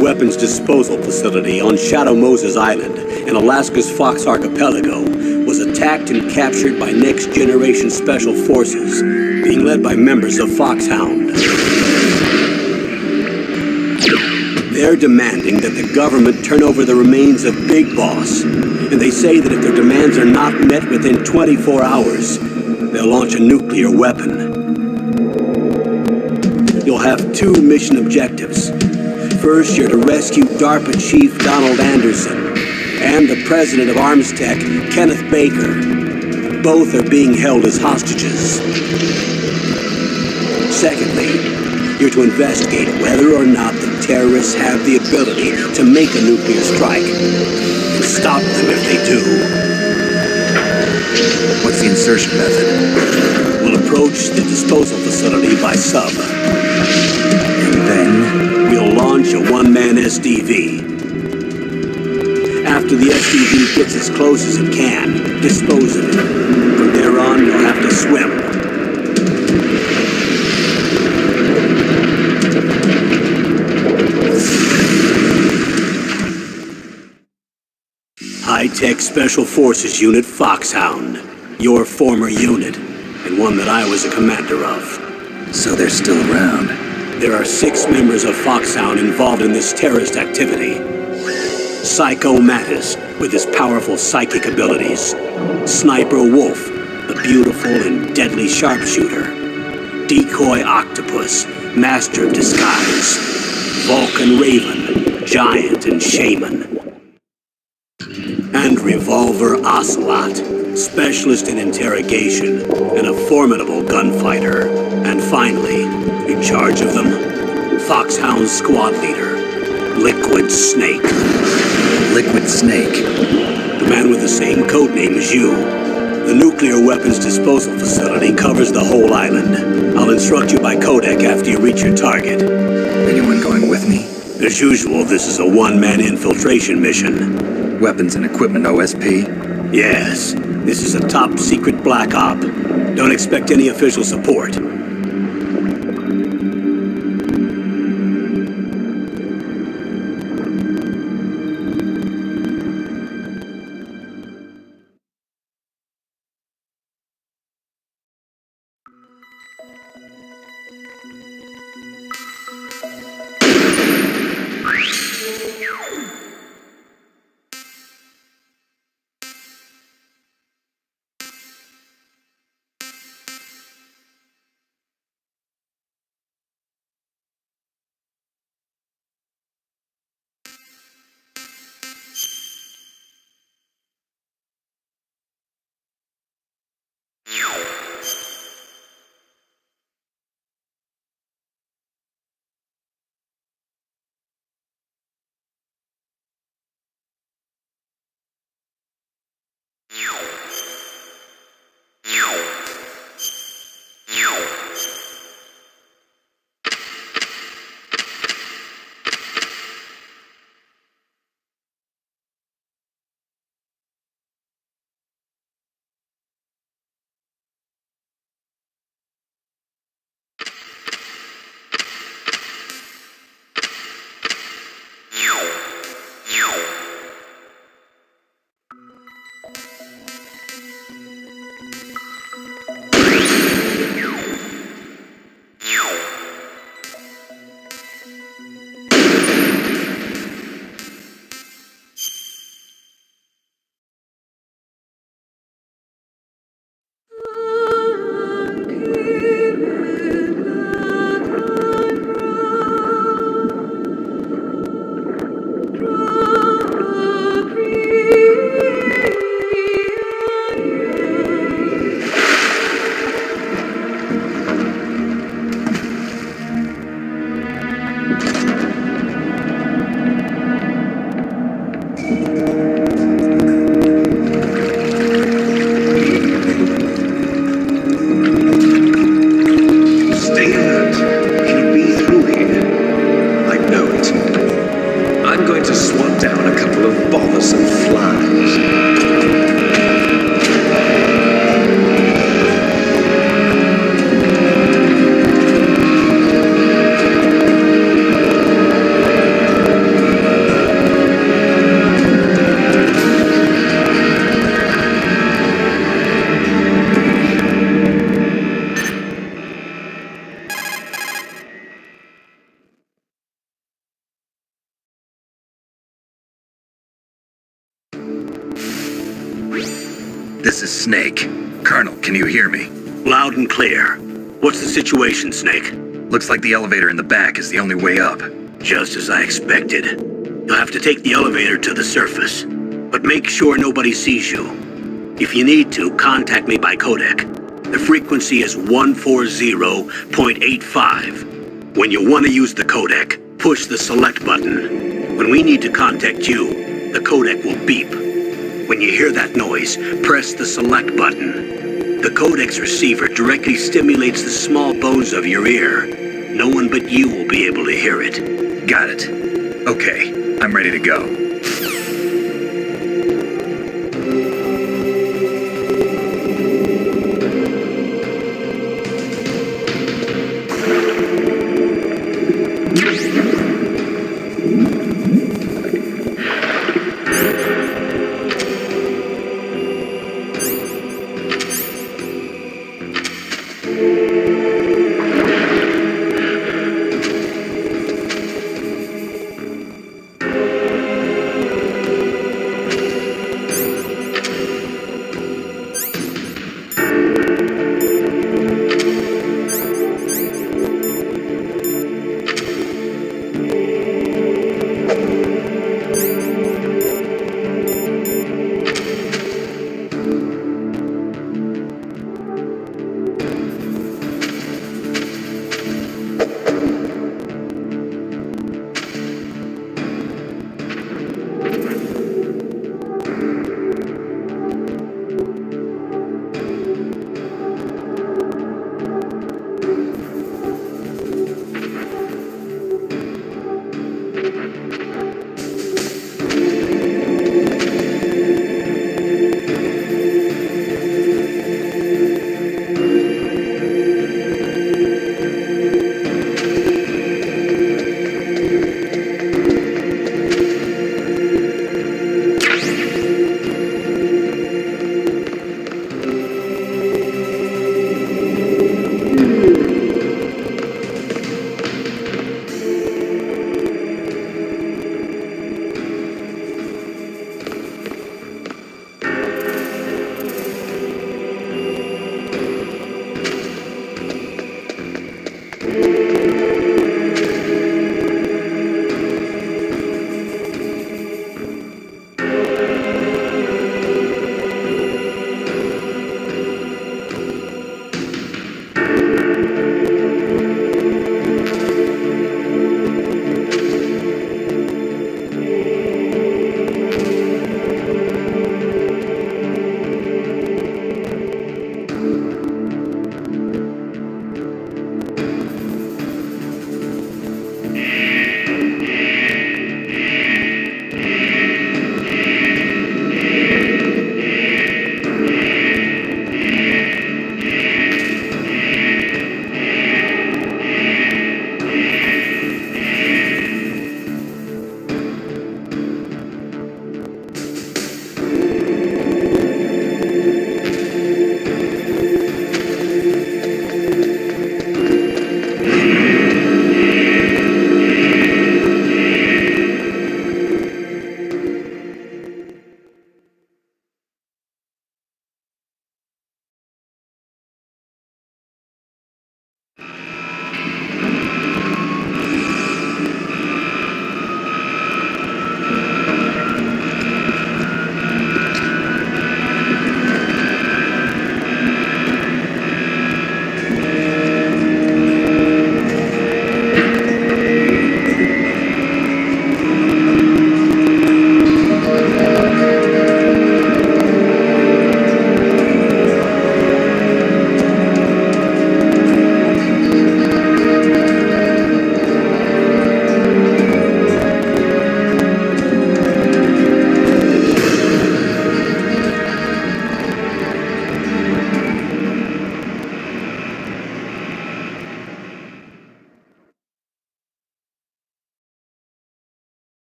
nuclear weapons disposal facility on Shadow Moses Island in Alaska's Fox Archipelago was attacked and captured by next-generation special forces, being led by members of Foxhound. They're demanding that the government turn over the remains of Big Boss, and they say that if their demands are not met within 24 hours, they'll launch a nuclear weapon. You'll have two mission objectives. First, you're to rescue DARPA Chief Donald Anderson and the president of ArmsTech, Kenneth Baker. Both are being held as hostages. Secondly, you're to investigate whether or not the terrorists have the ability to make a nuclear strike and stop them if they do. What's the insertion method? We'll approach the disposal facility by sub. And then? We'll launch a one-man SDV. After the SDV gets as close as it can, dispose of it. From there on, you'll have to swim. High-Tech Special Forces Unit Foxhound. Your former unit, and one that I was a commander of. So they're still around. There are 6 members of Foxhound involved in this terrorist activity. Psycho Mattis, with his powerful psychic abilities. Sniper Wolf, the beautiful and deadly sharpshooter. Decoy Octopus, master of disguise. Vulcan Raven, giant and shaman. And Revolver Ocelot, specialist in interrogation and a formidable gunfighter. And finally, in charge of them, Foxhound's squad leader, Liquid Snake. Liquid Snake? The man with the same codename as you. The nuclear weapons disposal facility covers the whole island. I'll instruct you by codec after you reach your target. Anyone going with me? As usual, this is a one-man infiltration mission. Weapons and equipment OSP? Yes. This is a top-secret black op. Don't expect any official support. This is Snake. Colonel, can you hear me? Loud and clear. What's the situation, Snake? Looks like the elevator in the back is the only way up. Just as I expected. You'll have to take the elevator to the surface. But make sure nobody sees you. If you need to, contact me by codec. The frequency is 140.85. When you want to use the codec, push the select button. When we need to contact you, the codec will beep. When you hear that noise, press the select button. The codec's receiver directly stimulates the small bones of your ear. No one but you will be able to hear it. Got it. Okay, I'm ready to go.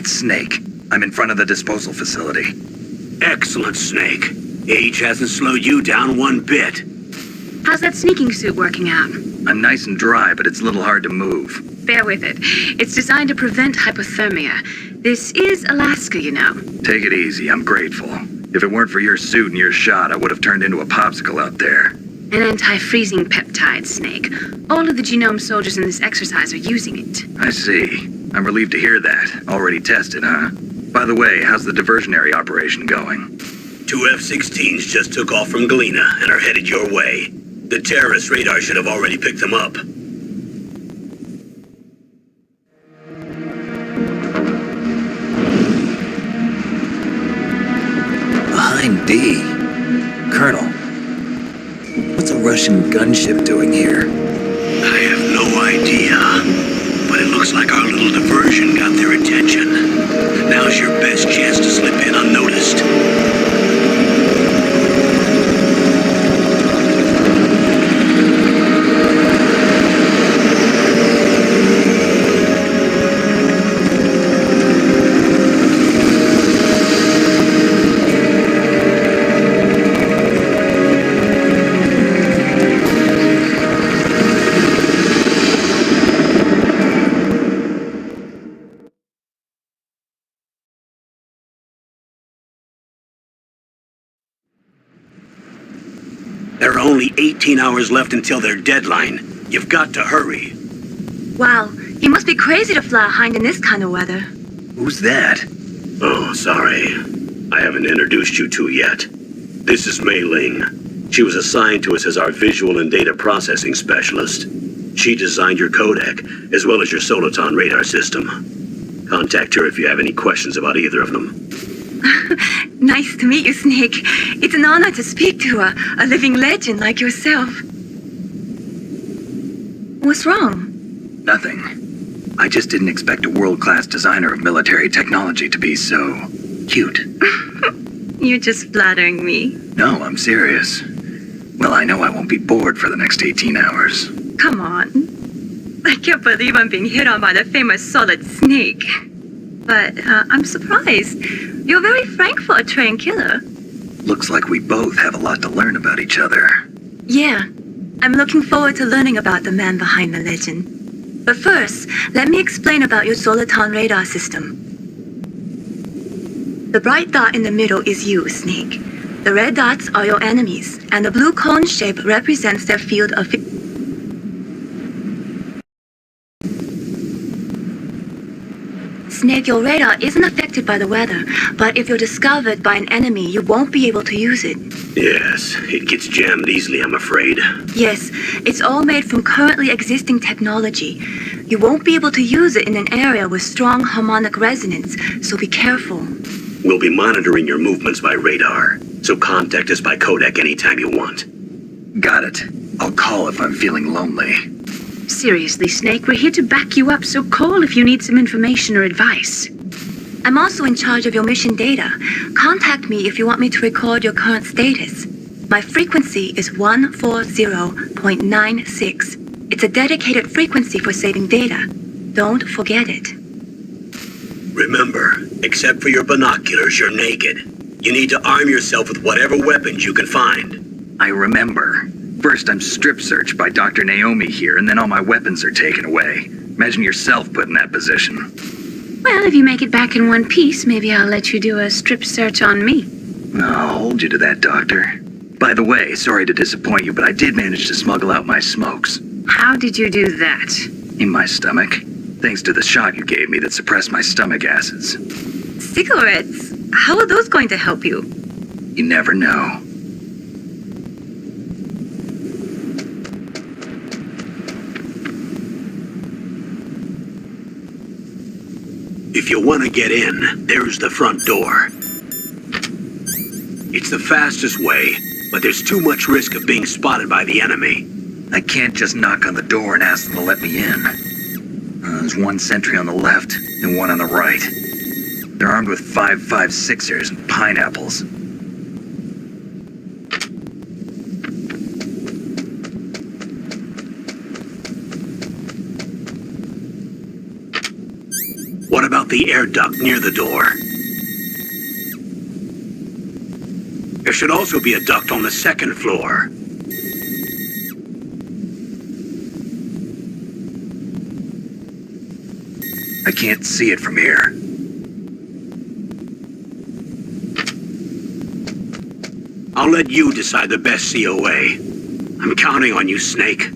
It's Snake. I'm in front of the disposal facility. Excellent, Snake. Age hasn't slowed you down one bit. How's that sneaking suit working out? I'm nice and dry, but it's a little hard to move. Bear with it. It's designed to prevent hypothermia. This is Alaska, you know. Take it easy, I'm grateful. If it weren't for your suit and your shot, I would have turned into a popsicle out there. An anti-freezing peptide, Snake. All of the genome soldiers in this exercise are using it. I see. I'm relieved to hear that. Already tested, huh? By the way, how's the diversionary operation going? 2 F-16s just took off from Galena and are headed your way. The terrorist radar should have already picked them up. Behind D. Colonel, what's a Russian gunship doing here? I have no idea, but it looks like our little diversion got their attention. Now's your best chance to slip in unnoticed. There are only 18 hours left until their deadline. You've got to hurry. Wow, you must be crazy to fly a hind in this kind of weather. Who's that? Oh, sorry. I haven't introduced you to yet. This is Mei Ling. She was assigned to us as our visual and data processing specialist. She designed your codec, as well as your Soliton radar system. Contact her if you have any questions about either of them. Nice to meet you, Snake. It's an honor to speak to a living legend like yourself. What's wrong? Nothing. I just didn't expect a world-class designer of military technology to be so cute. You're just flattering me. No, I'm serious. Well, I know I won't be bored for the next 18 hours. Come on. I can't believe I'm being hit on by the famous Solid Snake. But I'm surprised. You're very frank for a trained killer. Looks like we both have a lot to learn about each other. Yeah, I'm looking forward to learning about the man behind the legend. But first, let me explain about your Soliton radar system. The bright dot in the middle is you, Snake. The red dots are your enemies, and the blue cone shape represents their field of... Snake, your radar isn't affected by the weather, but if you're discovered by an enemy, you won't be able to use it. Yes, it gets jammed easily, I'm afraid. Yes, it's all made from currently existing technology. You won't be able to use it in an area with strong harmonic resonance, so be careful. We'll be monitoring your movements by radar, so contact us by codec anytime you want. Got it. I'll call if I'm feeling lonely. Seriously, Snake, we're here to back you up, so call if you need some information or advice. I'm also in charge of your mission data. Contact me if you want me to record your current status. My frequency is 140.96. It's a dedicated frequency for saving data. Don't forget it. Remember, except for your binoculars, you're naked. You need to arm yourself with whatever weapons you can find. I remember. First, I'm strip searched by Dr. Naomi here, and then all my weapons are taken away. Imagine yourself put in that position. Well, if you make it back in one piece, maybe I'll let you do a strip search on me. I'll hold you to that, Doctor. By the way, sorry to disappoint you, but I did manage to smuggle out my smokes. How did you do that? In my stomach. Thanks to the shot you gave me that suppressed my stomach acids. Cigarettes? How are those going to help you? You never know. If you want to get in, there's the front door. It's the fastest way, but there's too much risk of being spotted by the enemy. I can't just knock on the door and ask them to let me in. There's one sentry on the left and one on the right. They're armed with 5.56ers and pineapples. What about out the air duct near the door. There should also be a duct on the second floor. I can't see it from here. I'll let you decide the best COA. I'm counting on you, Snake.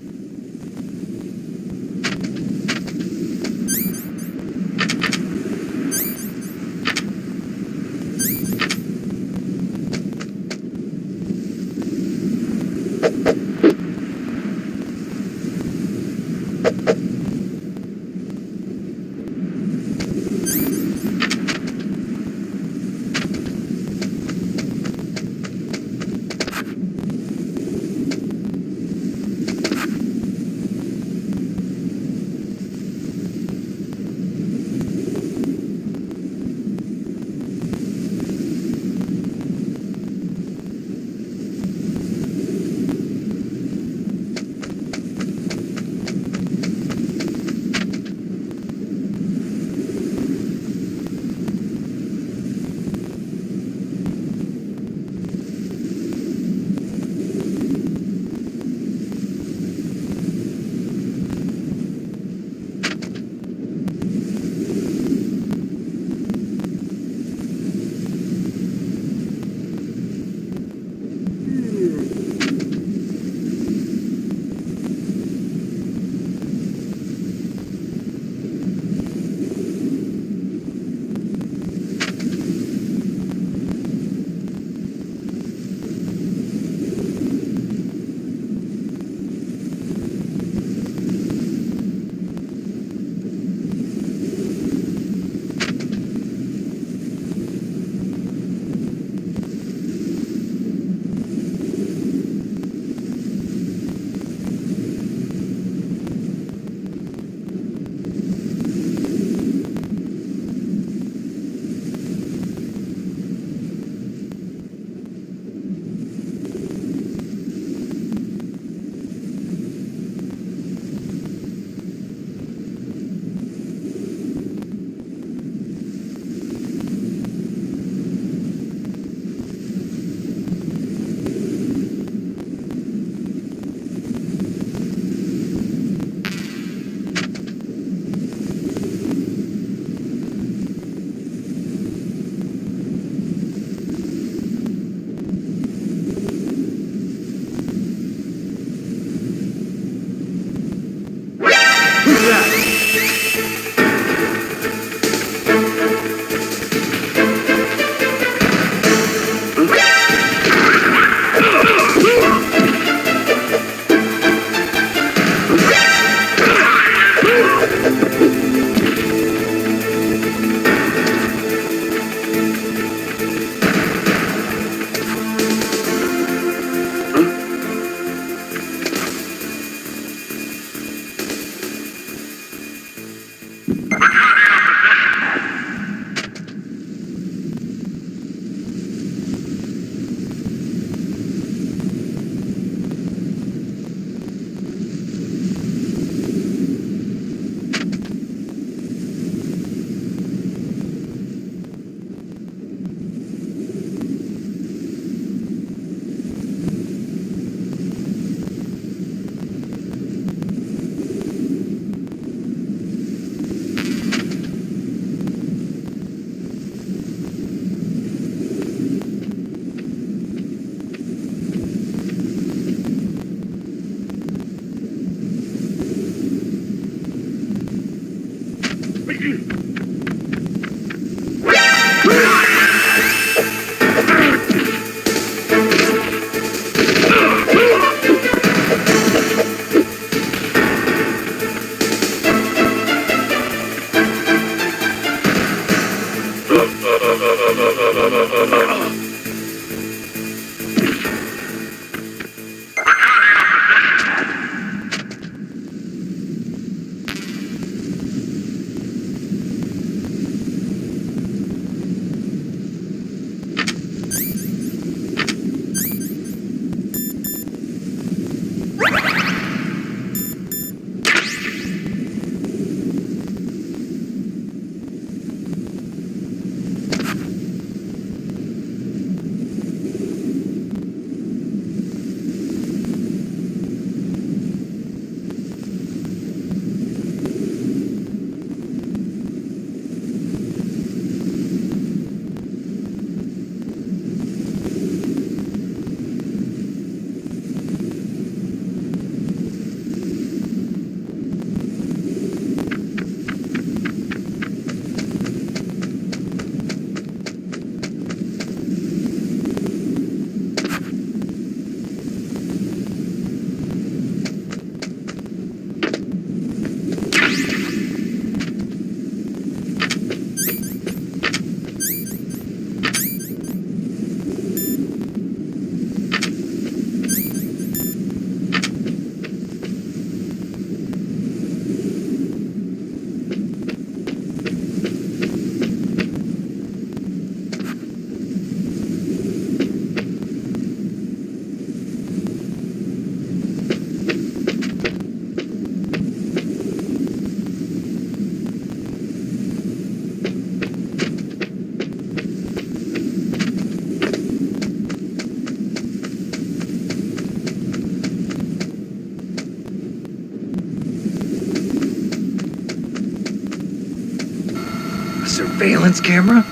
surveillance camera?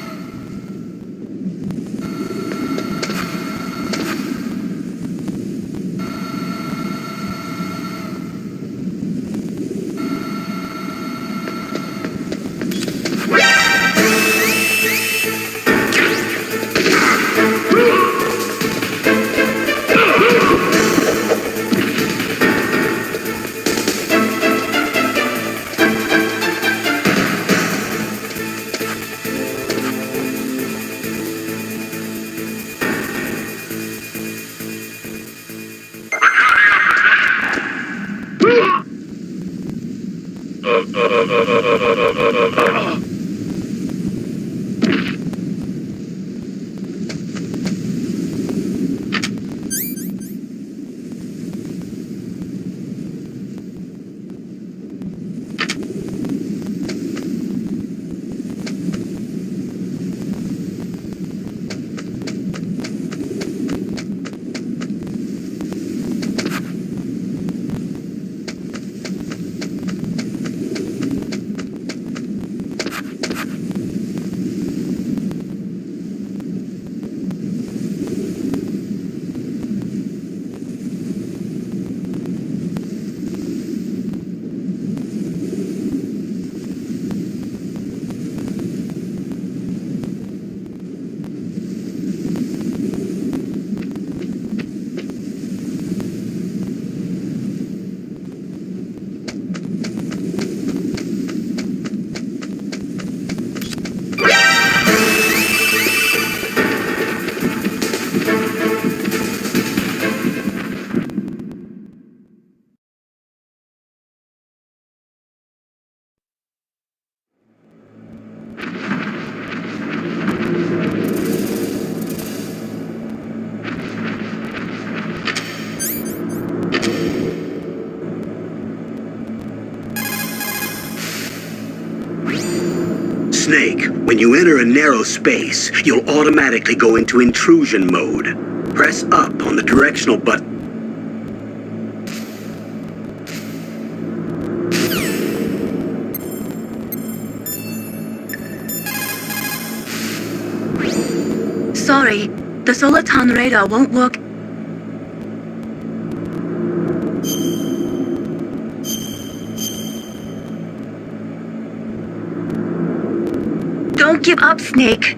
Snake, when you enter a narrow space, you'll automatically go into intrusion mode. Press up on the directional button. Sorry, the Solar Town radar won't work. Don't give up, Snake.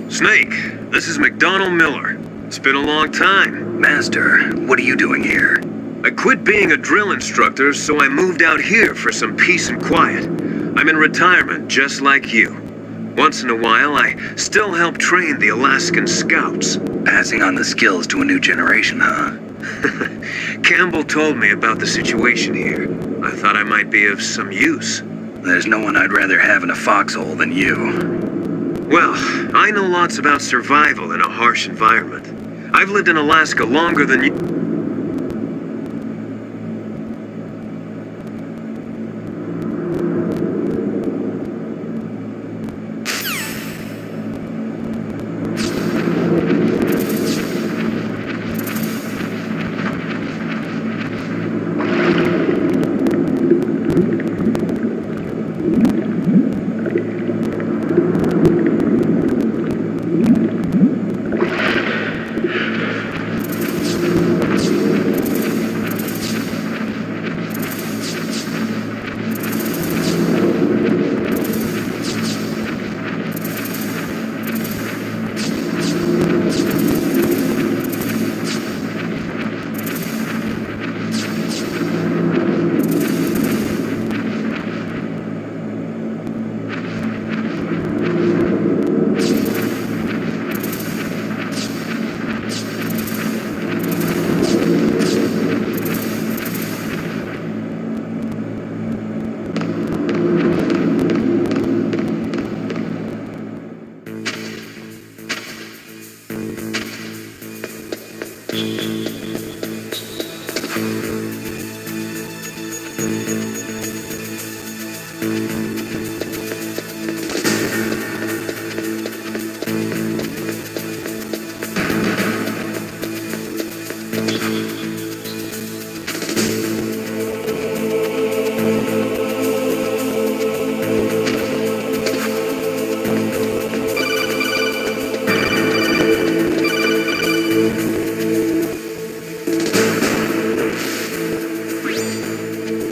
Snake, This is McDonald Miller. It's been a long time. Master, what are you doing here? I quit being a drill instructor, so I moved out here for some peace and quiet. I'm in retirement, just like you. Once in a while, I still help train the Alaskan Scouts. Passing on the skills to a new generation, huh? Campbell told me about the situation here. I thought I might be of some use. There's no one I'd rather have in a foxhole than you. Well, I know lots about survival in a harsh environment. I've lived in Alaska longer than you.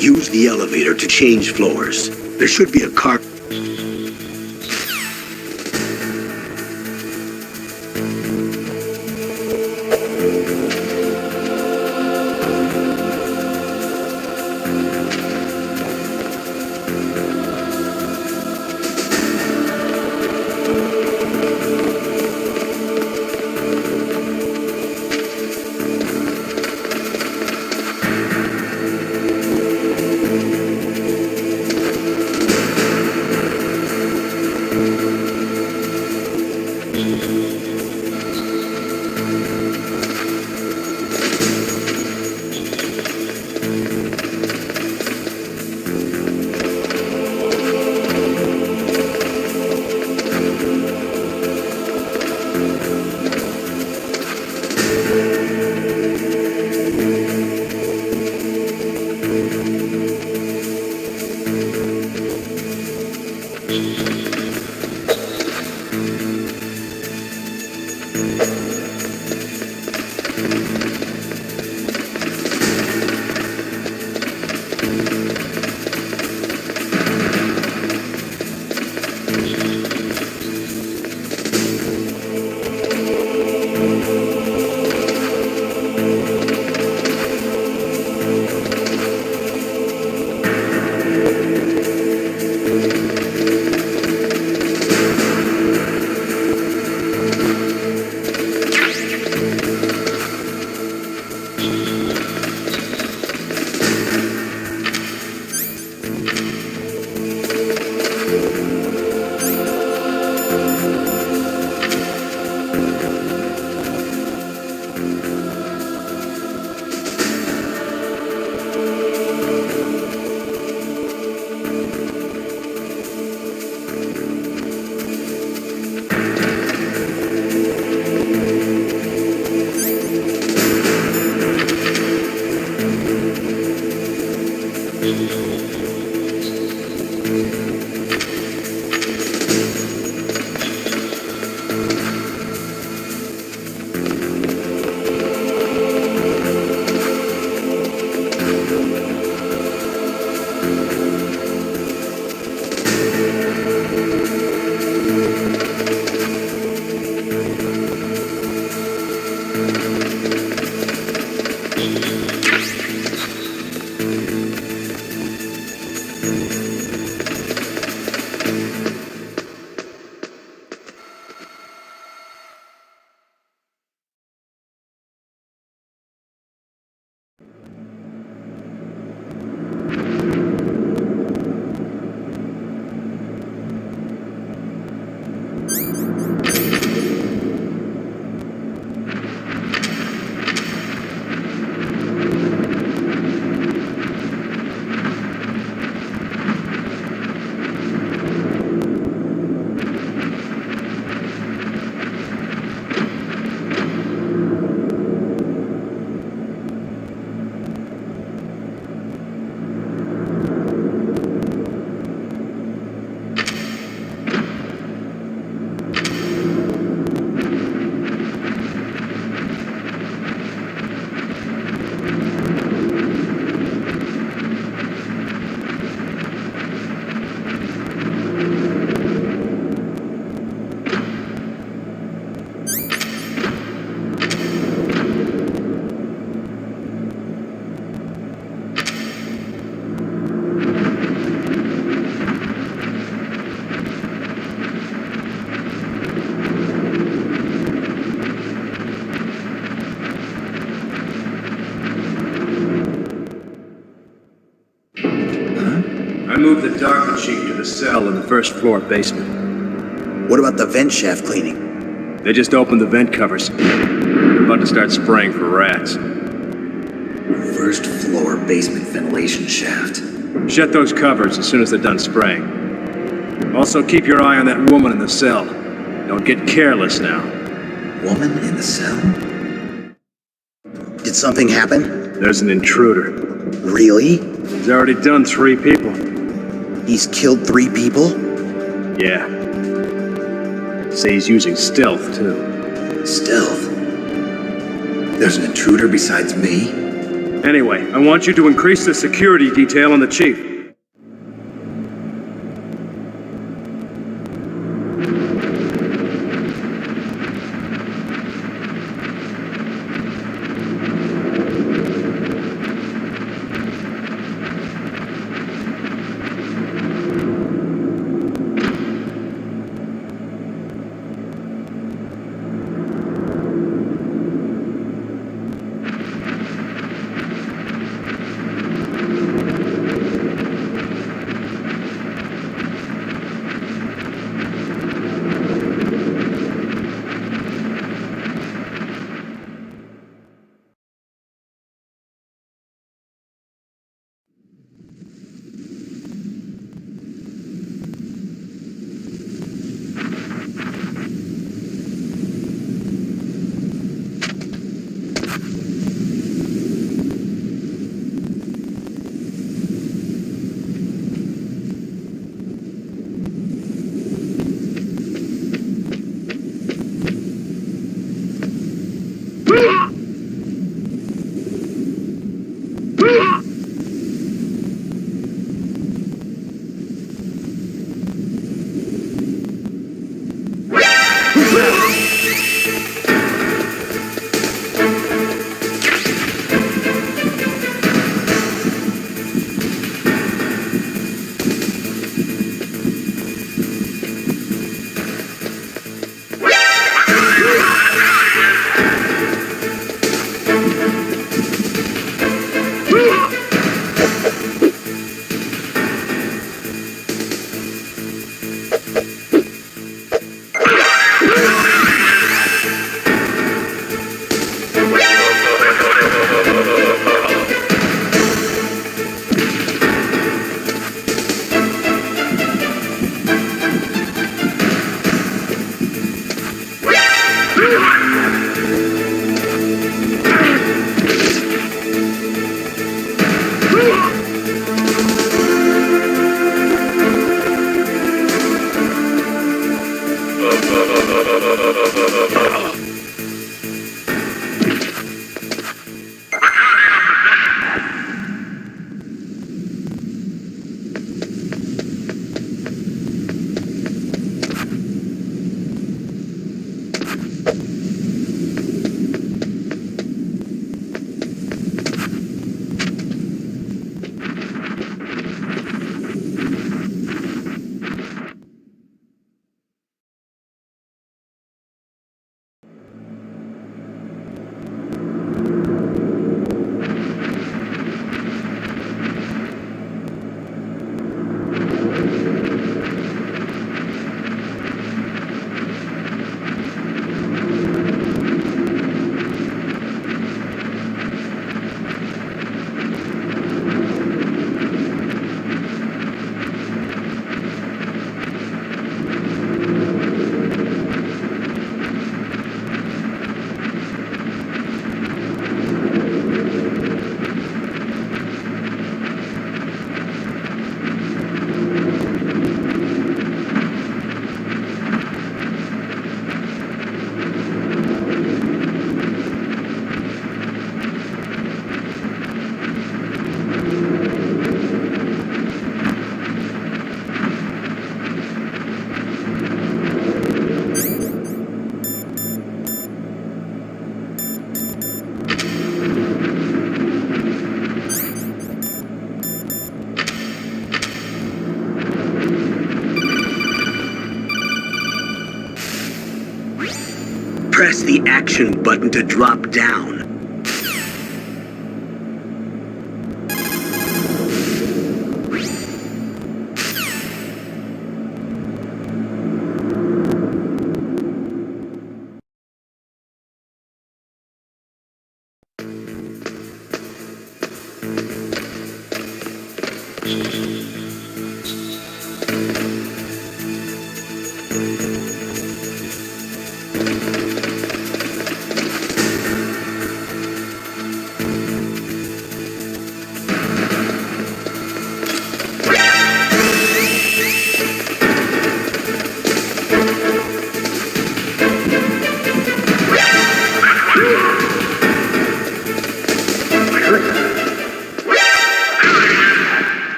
Use the elevator to change floors. There should be a car. I moved the Dark Machine to the cell in the first floor basement. What about the vent shaft cleaning? They just opened the vent covers. They're about to start spraying for rats. First floor basement ventilation shaft. Shut those covers as soon as they're done spraying. Also, keep your eye on that woman in the cell. Don't get careless now. Woman in the cell? Did something happen? There's an intruder. Really? He's already done 3 people. He's killed 3 people? Yeah. Say he's using stealth, too. Stealth? There's an intruder besides me? Anyway, I want you to increase the security detail on the chief. Press the action button to drop down.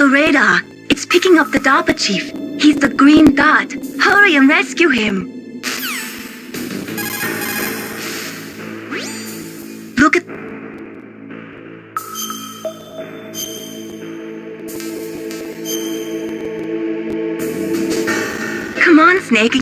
the radar. It's picking up the DARPA chief. He's the green dot. Hurry and rescue him. Look at... Come on, Snake.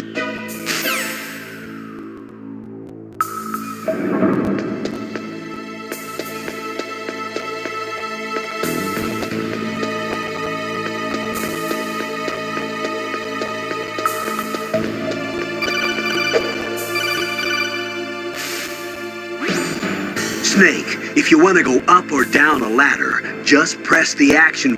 Snake, if you want to go up or down a ladder, just press the action.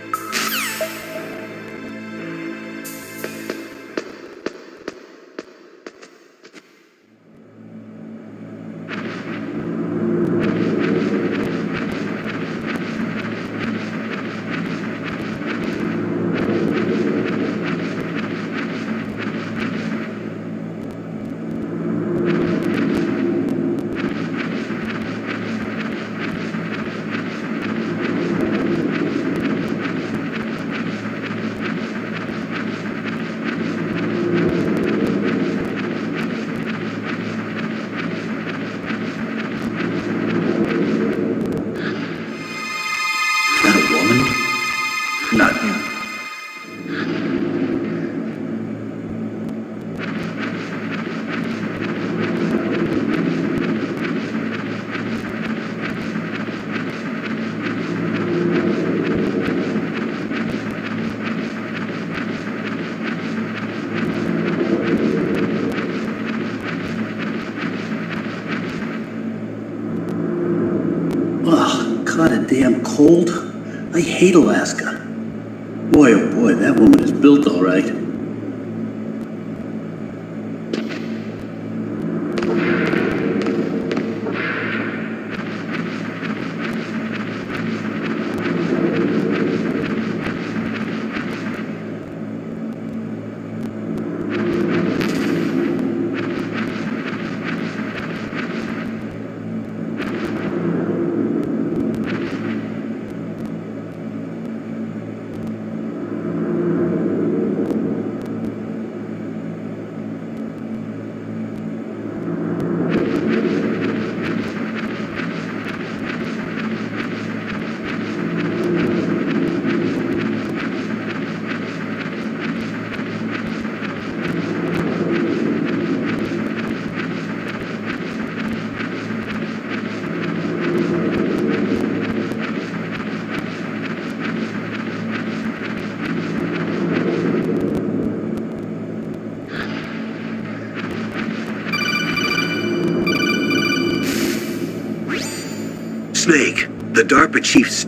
Not him. Ugh, caught a damn cold. I hate Alaska. Boy, oh boy, that woman is built all right. Snake, the DARPA chief's...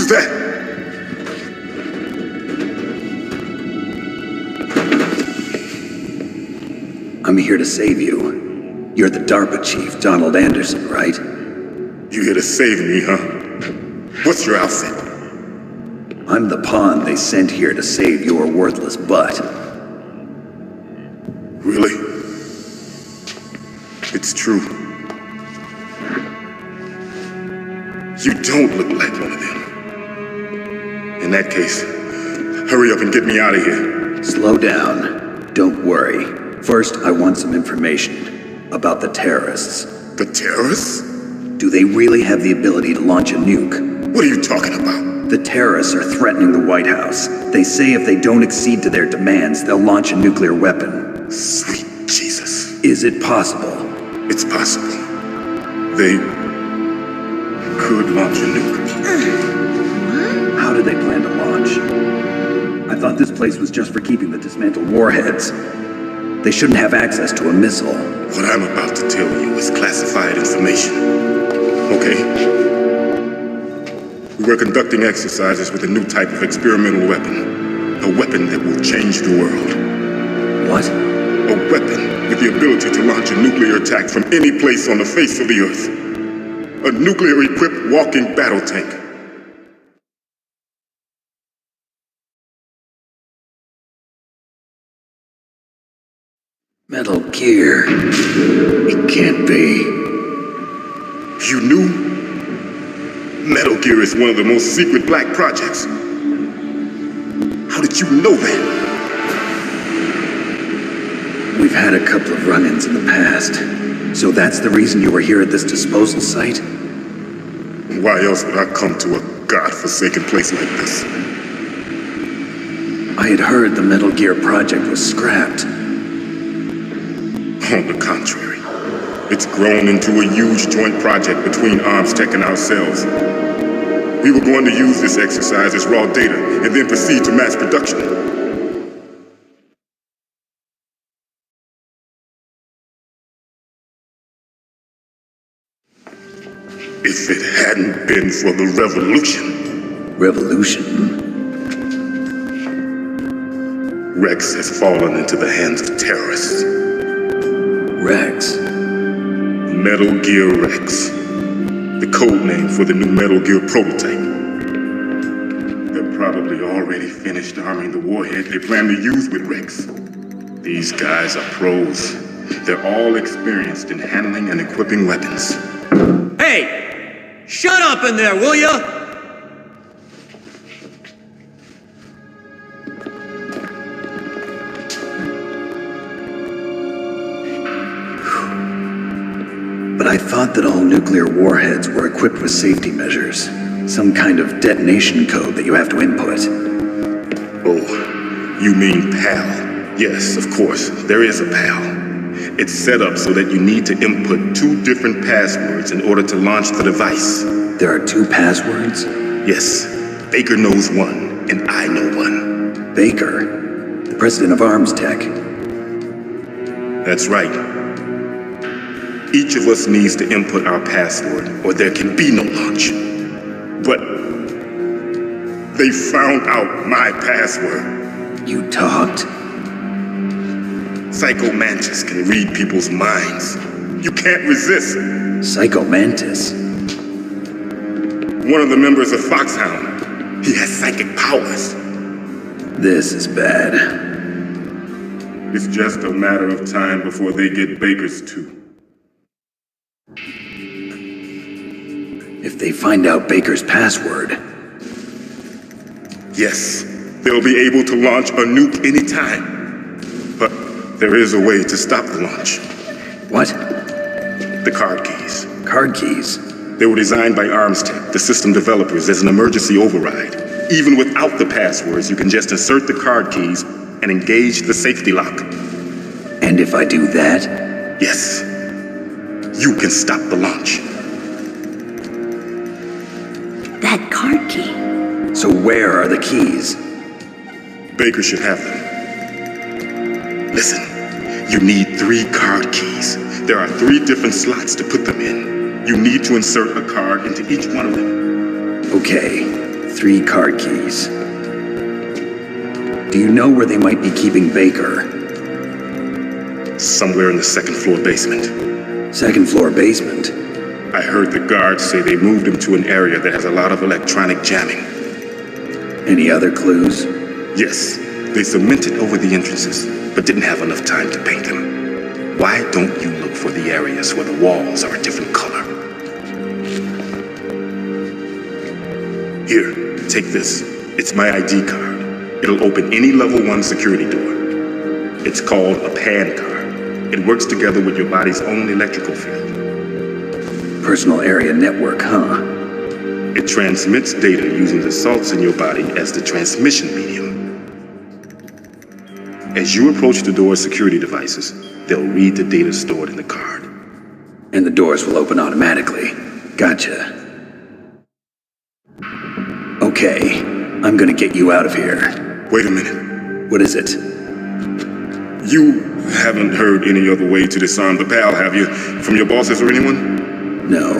that? I'm here to save you. You're the DARPA chief, Donald Anderson, right? You here to save me, huh? What's your outfit? I'm the pawn they sent here to save your worthless butt. Really? It's true. You don't look like one of them. In that case, hurry up and get me out of here. Slow down. Don't worry. First, I want some information about the terrorists. The terrorists? Do they really have the ability to launch a nuke? What are you talking about? The terrorists are threatening the White House. They say if they don't accede to their demands, they'll launch a nuclear weapon. Sweet Jesus. Is it possible? It's possible. They could launch a nuke. How do they plan to launch? I thought this place was just for keeping the dismantled warheads. They shouldn't have access to a missile. What I'm about to tell you is classified information. Okay? We were conducting exercises with a new type of experimental weapon. A weapon that will change the world. What? A weapon with the ability to launch a nuclear attack from any place on the face of the Earth. A nuclear-equipped walking battle tank. Metal Gear. It can't be. You knew? Metal Gear is one of the most secret black projects. How did you know that? We've had a couple of run-ins in the past. So that's the reason you were here at this disposal site? Why else would I come to a godforsaken place like this? I had heard the Metal Gear project was scrapped. On the contrary, it's grown into a huge joint project between ArmsTech and ourselves. We were going to use this exercise as raw data and then proceed to mass production. If it hadn't been for the revolution. Revolution? Rex has fallen into the hands of terrorists. Rex? Metal Gear Rex. The code name for the new Metal Gear prototype. They're probably already finished arming the warhead they plan to use with Rex. These guys are pros. They're all experienced in handling and equipping weapons. Hey! Shut up in there, will ya? But I thought that all nuclear warheads were equipped with safety measures. Some kind of detonation code that you have to input. Oh, you mean PAL? Yes, of course, there is a PAL. It's set up so that you need to input 2 different passwords in order to launch the device. There are 2 passwords? Yes, Baker knows one, and I know one. Baker? The president of ArmsTech? That's right. Each of us needs to input our password, or there can be no launch. But they found out my password. You talked? Psycho Mantis can read people's minds. You can't resist. Psycho Mantis? One of the members of Foxhound. He has psychic powers. This is bad. It's just a matter of time before they get Baker's too. If they find out Baker's password... Yes, they'll be able to launch a nuke anytime. But there is a way to stop the launch. What? The card keys. Card keys? They were designed by ArmsTech, the system developers, as an emergency override. Even without the passwords, you can just insert the card keys and engage the safety lock. And if I do that? Yes. You can stop the launch. That card key. So where are the keys? Baker should have them. Listen, you need 3 card keys. There are 3 different slots to put them in. You need to insert a card into each one of them. Okay, 3 card keys. Do you know where they might be keeping Baker? Somewhere in the second floor basement. Second floor basement? I heard the guards say they moved him to an area that has a lot of electronic jamming. Any other clues? Yes, they cemented over the entrances, but didn't have enough time to paint them. Why don't you look for the areas where the walls are a different color? Here, take this. It's my ID card. It'll open any level 1 security door. It's called a PAN card. It works together with your body's own electrical field. Personal area network, huh? It transmits data using the salts in your body as the transmission medium. As you approach the door's security devices, they'll read the data stored in the card. And the doors will open automatically. Gotcha. Okay, I'm gonna get you out of here. Wait a minute. What is it? You haven't heard any other way to disarm the PAL, have you? From your bosses or anyone? No.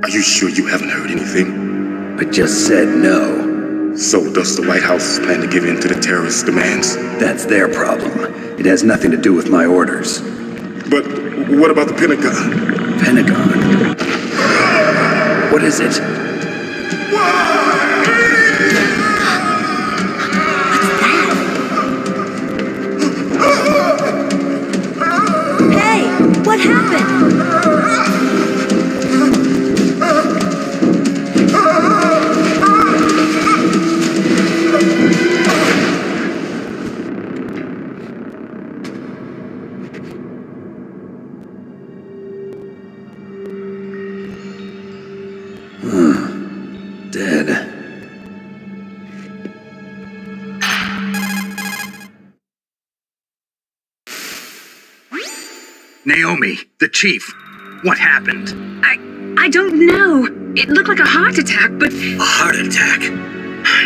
Are you sure you haven't heard anything? I just said no. So does the White House plan to give in to the terrorists' demands? That's their problem. It has nothing to do with my orders. But what about the Pentagon? Pentagon? What is it? Hey, what happened? Dead. Naomi, the chief. What happened? I don't know. It looked like a heart attack, but... A heart attack?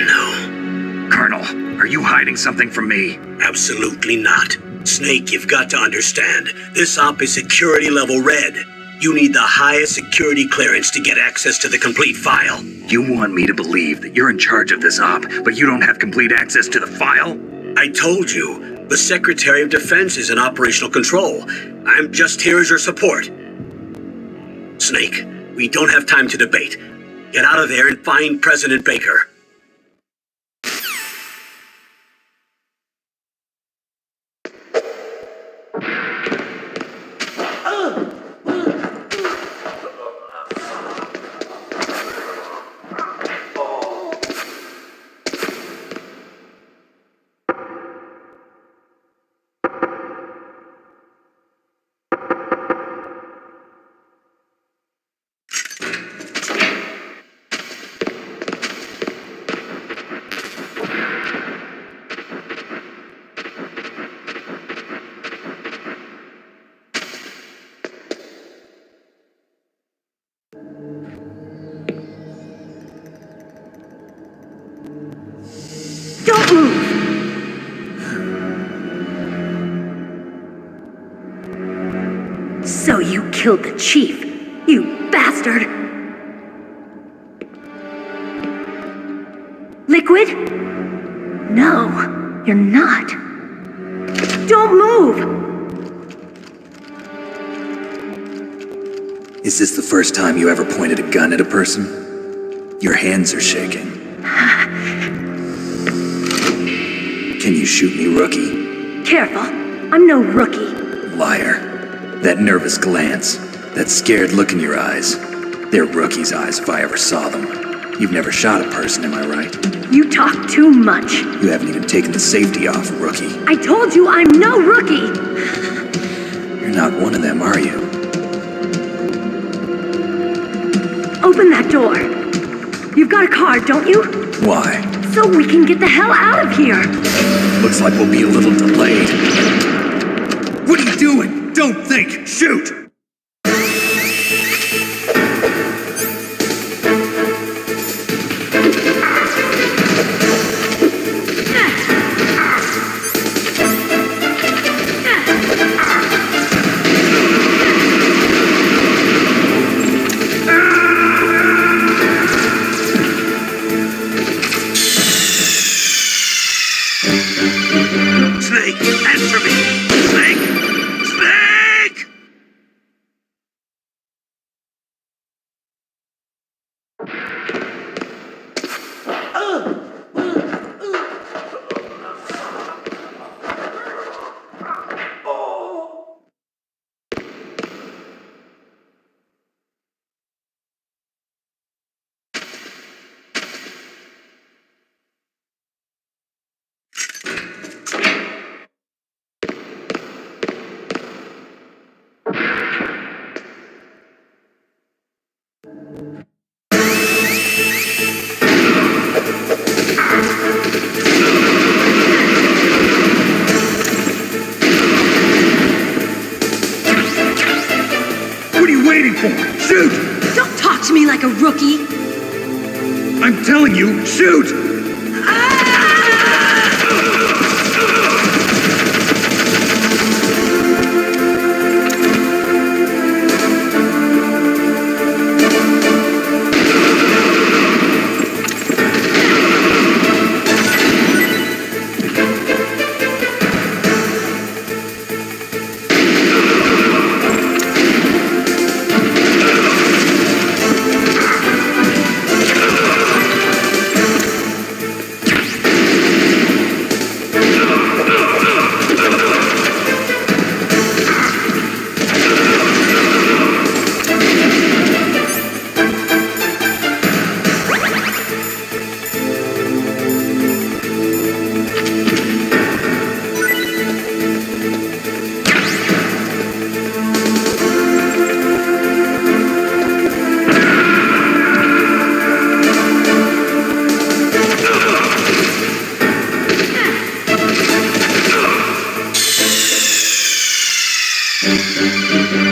No. Colonel, are you hiding something from me? Absolutely not. Snake, you've got to understand. This op is security level red. You need the highest security clearance to get access to the complete file. You want me to believe that you're in charge of this op, but you don't have complete access to the file? I told you. The Secretary of Defense is in operational control. I'm just here as your support. Snake, we don't have time to debate. Get out of there and find President Baker. Don't move! So you killed the chief, you bastard! Liquid? No, you're not. Don't move! Is this the first time you ever pointed a gun at a person? Your hands are shaking. Can you shoot me, rookie? Careful, I'm no rookie. Liar. That nervous glance, that scared look in your eyes. They're rookie's eyes if I ever saw them. You've never shot a person, am I right? You talk too much. You haven't even taken the safety off, rookie. I told you I'm no rookie! You're not one of them, are you? Open that door. You've got a card, don't you? Why? So we can get the hell out of here! Looks like we'll be a little delayed. What are you doing? Don't think! Shoot! Answer me! Snake! Snake! What are you waiting for? Shoot! Don't talk to me like a rookie! I'm telling you, shoot!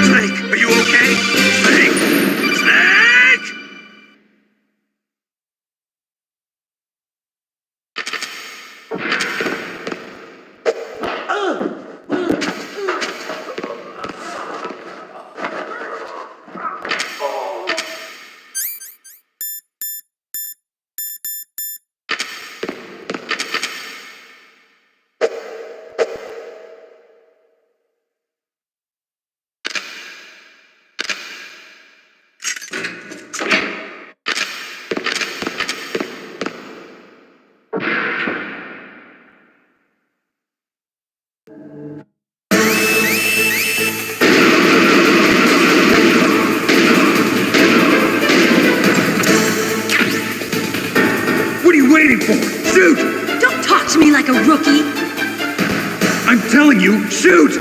Snake, are you okay? Snake! Snake! What are you waiting for? Shoot! Don't talk to me like a rookie! I'm telling you, shoot!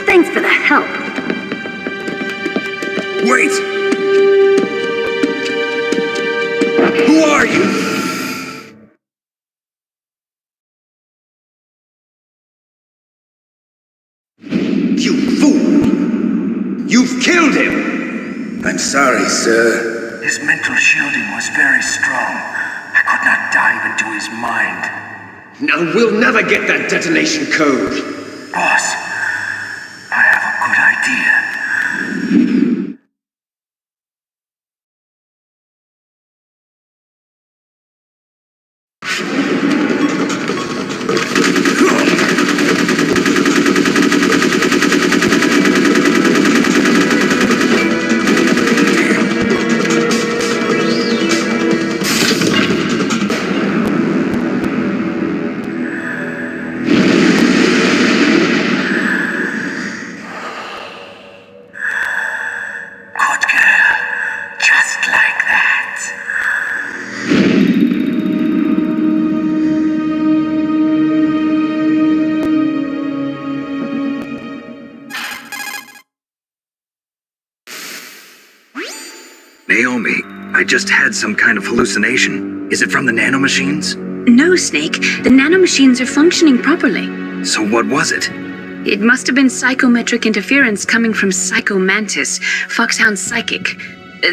Thanks for the help. Wait! Who are you? You fool! You've killed him! I'm sorry, sir. His mental shielding was very strong. I could not dive into his mind. Now we'll never get that detonation code. Boss, I have a good idea. Naomi, I just had some kind of hallucination. Is it from the nanomachines? No, Snake. The nanomachines are functioning properly. So what was it? It must have been psychometric interference coming from Psycho Mantis, Foxhound's psychic.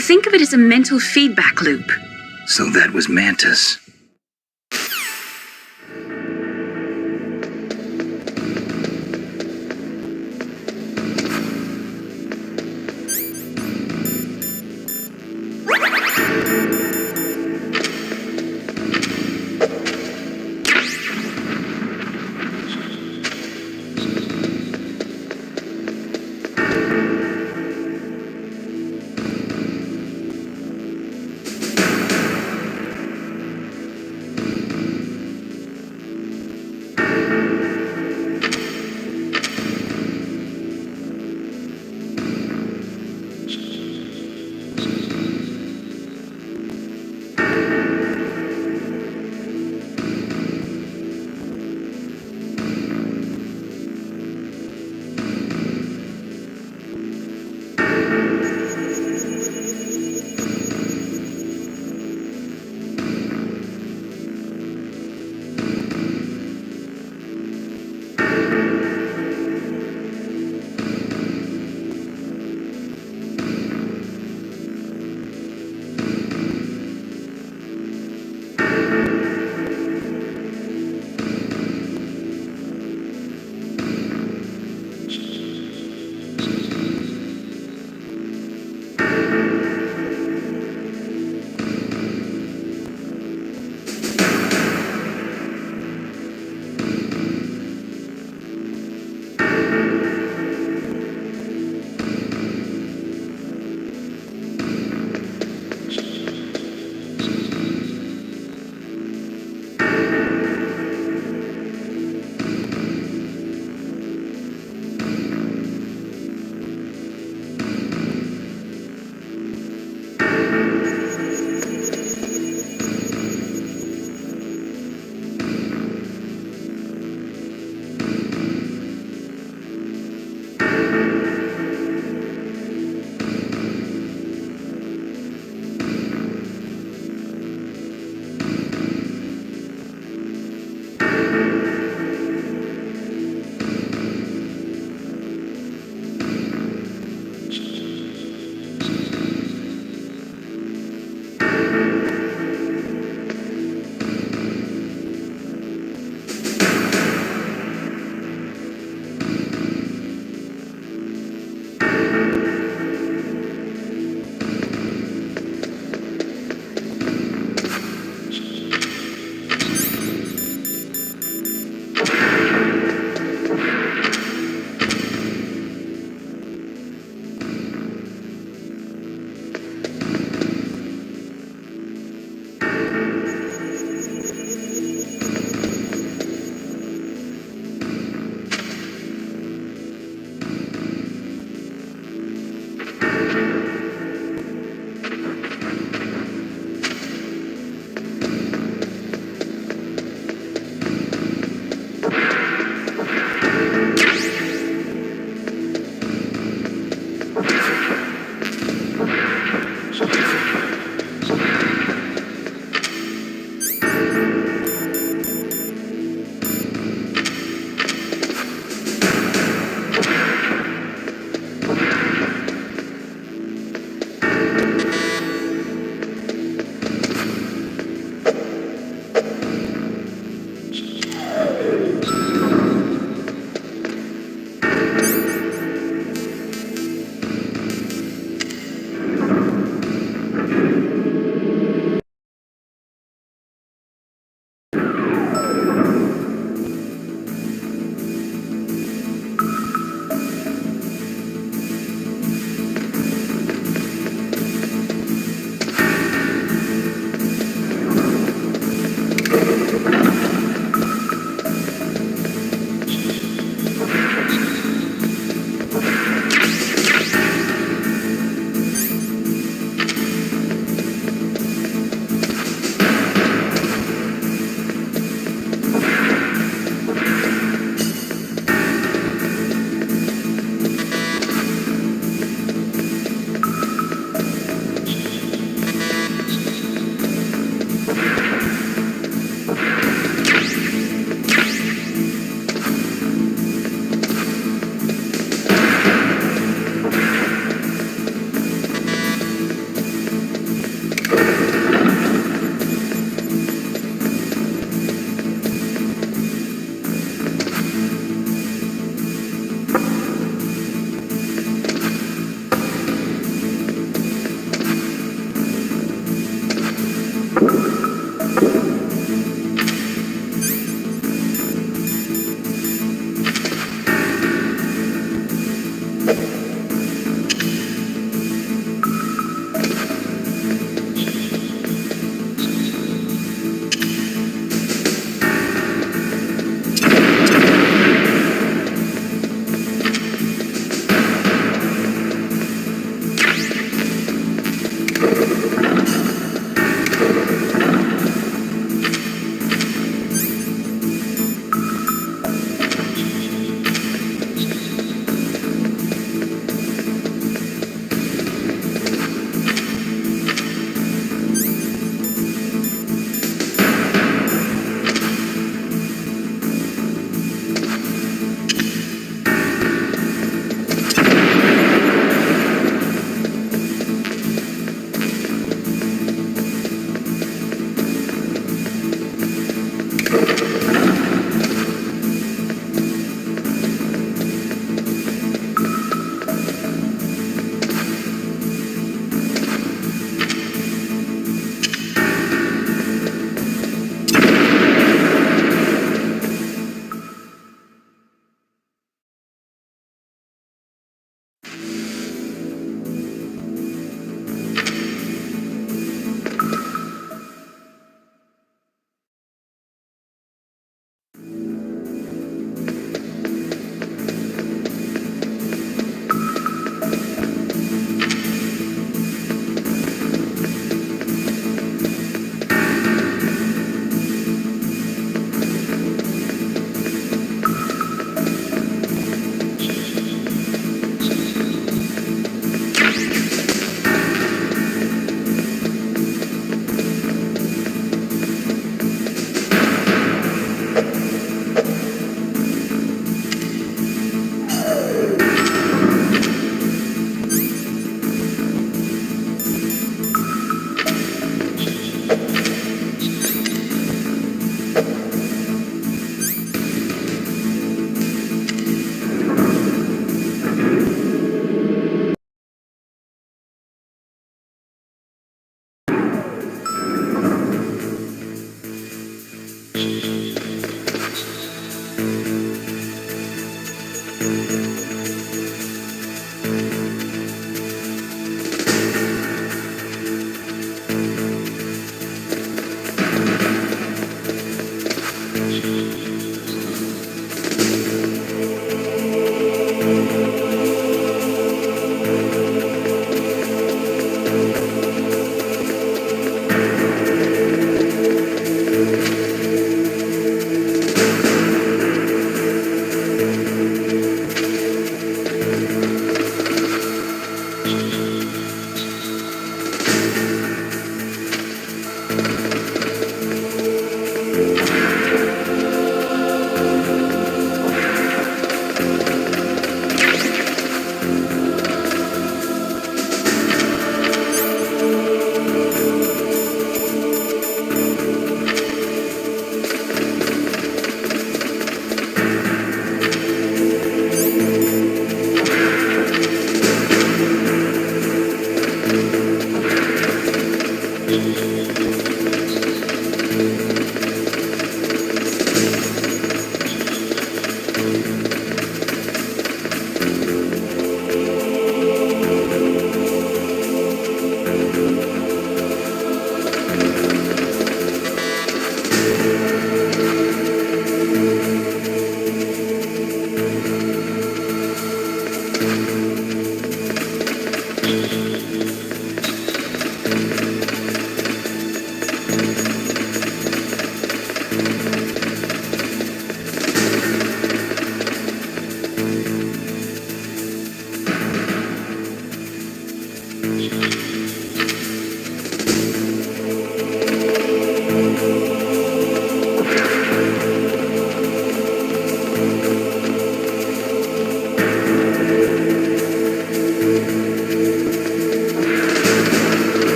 Think of it as a mental feedback loop. So that was Mantis.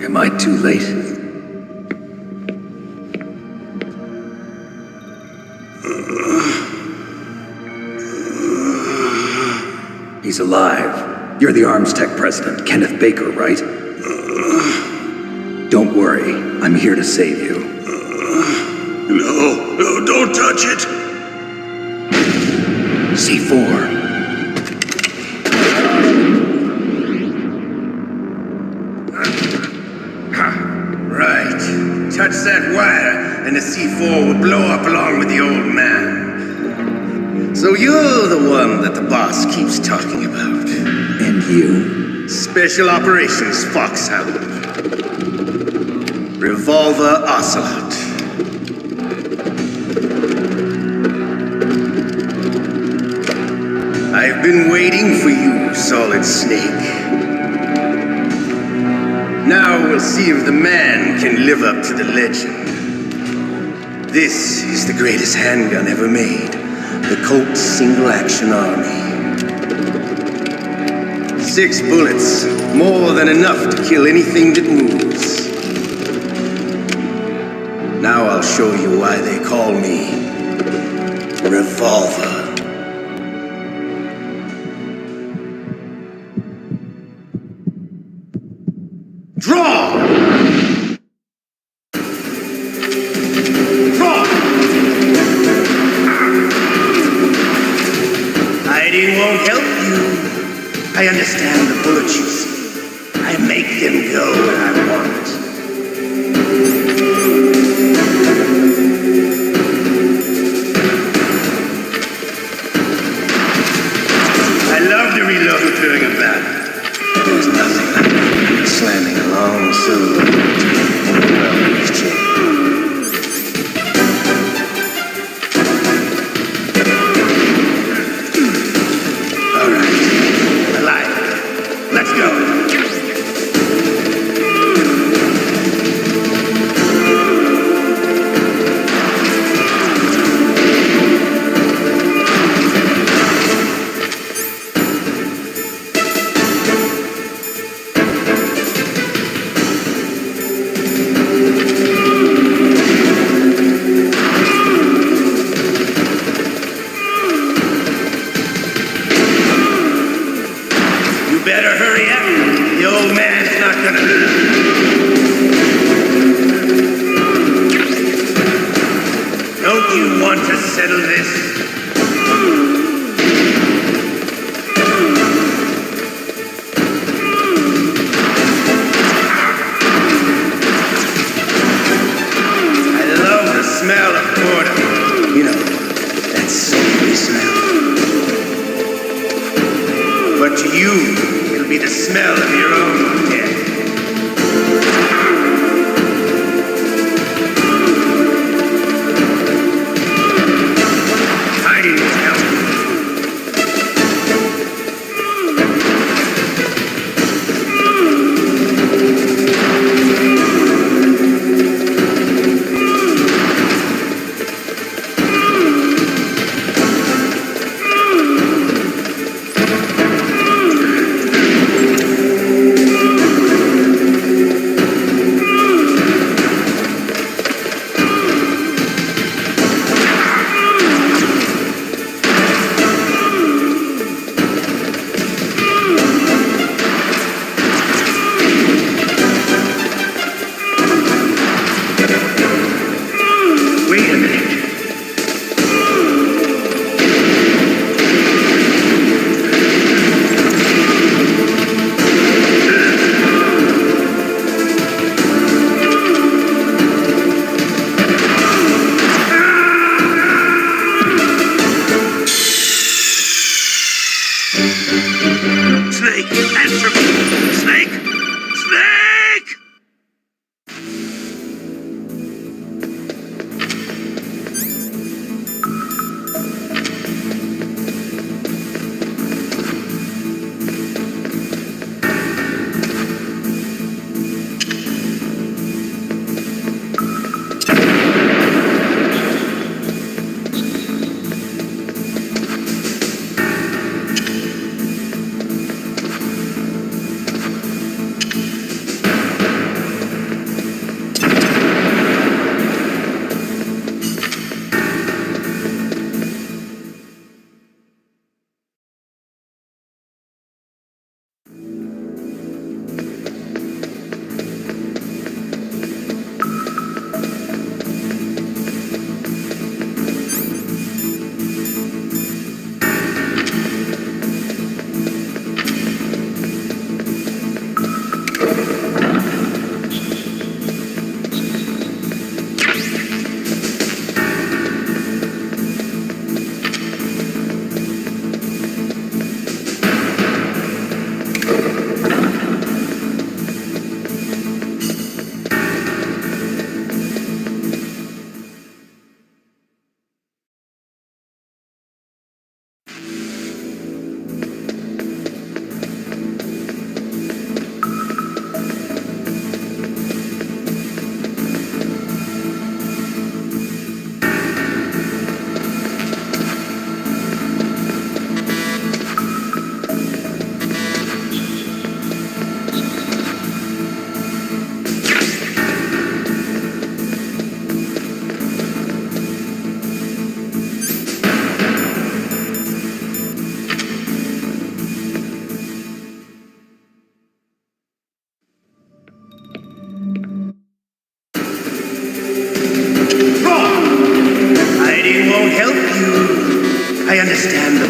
Am I too late? He's alive. You're the Arms Tech president, Kenneth Baker, right? Don't worry, I'm here to save you. No, don't touch it! C4. Right. Touch that wire, and the C4 will blow up along with the old man. So you're the one that the boss keeps talking about. And you? Special Operations Foxhound. Revolver Ocelot. I've been waiting for you, Solid Snake. Now we'll see if the man can live up to the legend. This is the greatest handgun ever made. The Colt Single Action Army. 6 bullets, more than enough to kill anything that moves. Now I'll show you why they call me Revolver. Draw! Draw! Hiding won't help you. I understand the bullets you see. I make them go when I want. I love to reload during a battle. There's nothing like slamming a long silver in a well-used chain. All right, I like it. Let's go. Better hurry up. The old man's not gonna Don't you want to settle this? I love the smell of porter. You know, that sultry smell. But to you, it'll be the smell of your own death. Hiding will help. Wait a minute. Snake, answer me! Snake! Snake!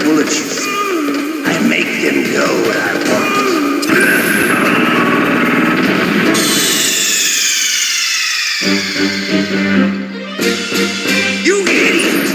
bullets you see. I make them go where I want. You idiot!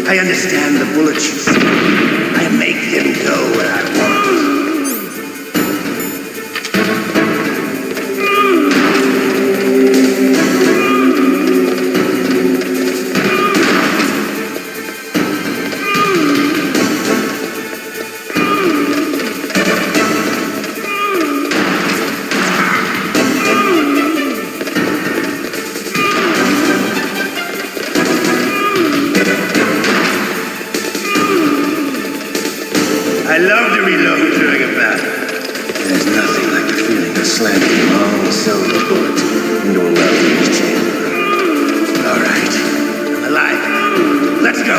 I understand the bullets you see. I make them go where I want. I love to reload during a battle. There's nothing like the feeling of slamming a long silver bullet into a well-finished chamber. All right, I'm alive. Let's go.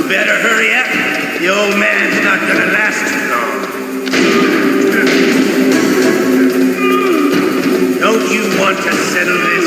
Better hurry up. The old man's not gonna last too long. Don't you want to settle this?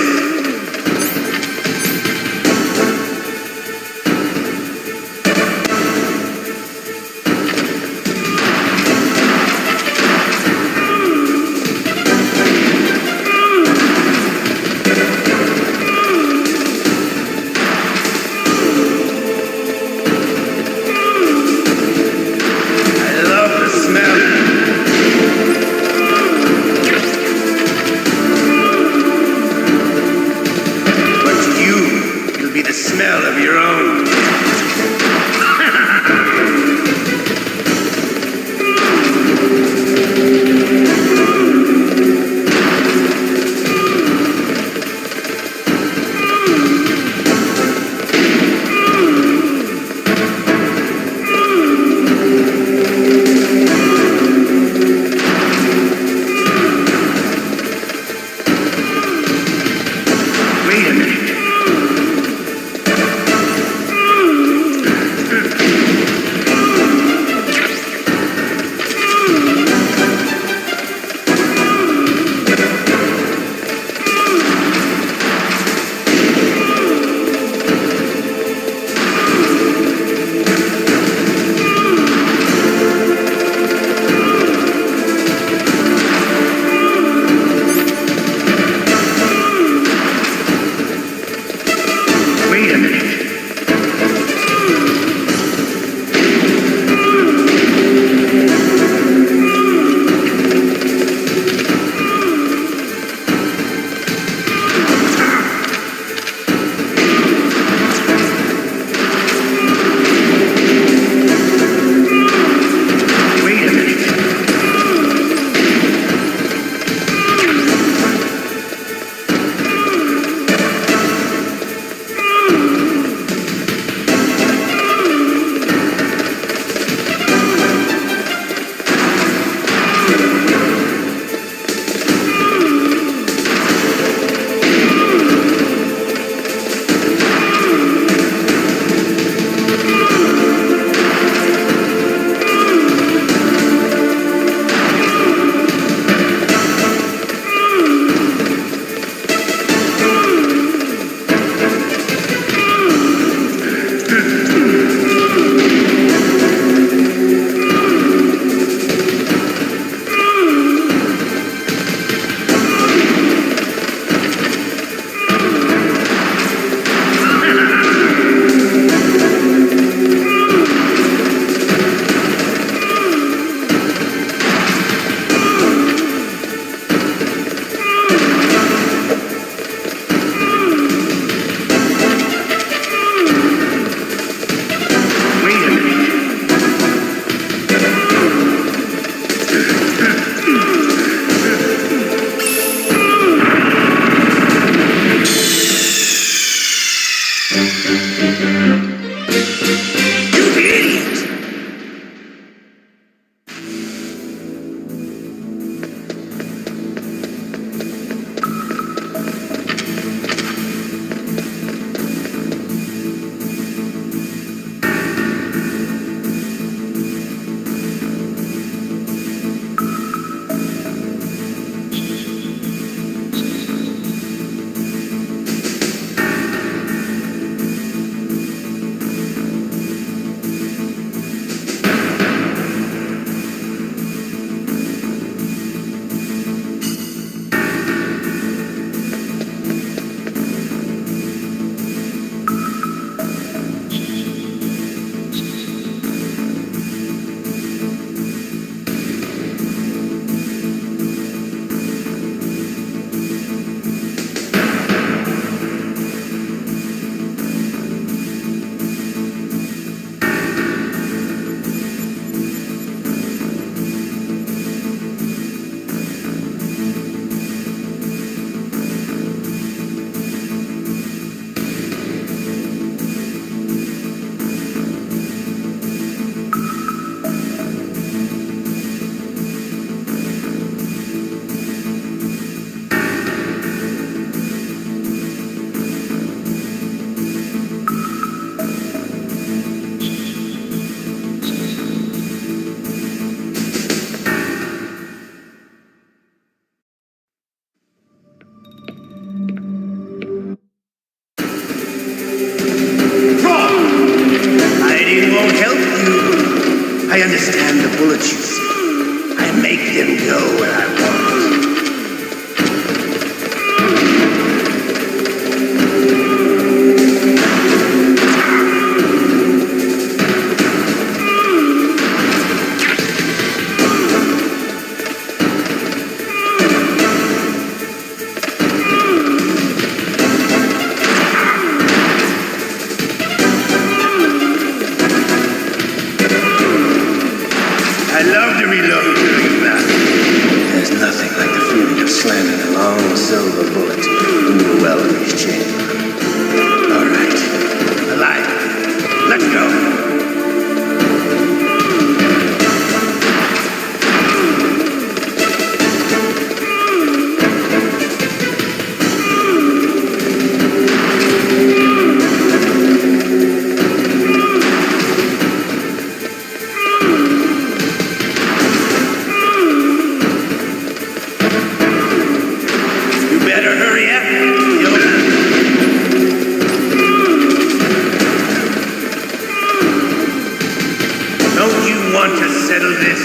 The smell of your own. Wait a minute. I understand the bullets you see. I make them go where I want. I love to reload during that. There's nothing like the feeling of slamming a long silver bullet into a well-greased chamber. All right. Alive. Let's go. Better hurry up. Don't you want to settle this?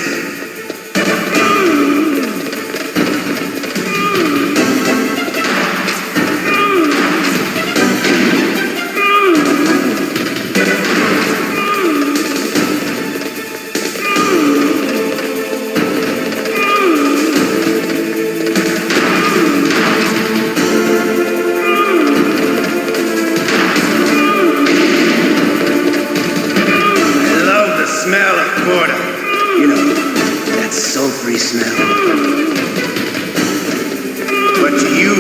Smell of quarter. You know, that sulfury smell. But to you,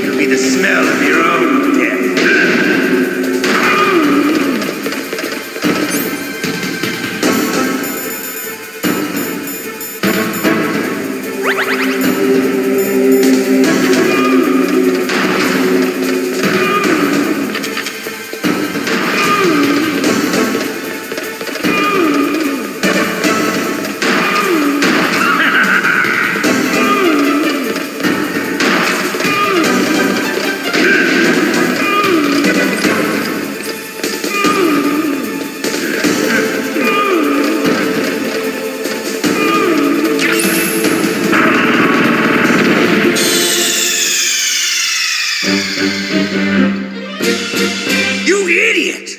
it'll be the smell of your own death. You idiot!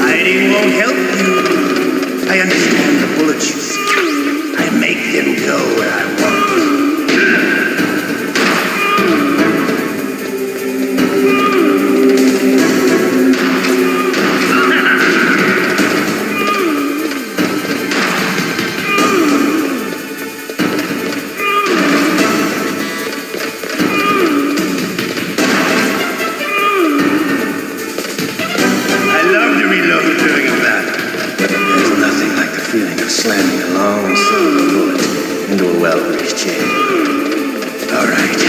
Hiding won't help you. I understand the bullets you see. I make them go where I want. I love to reload during a battle. There's nothing like the feeling of slamming a long silver bullet into a well-greased chamber. All right.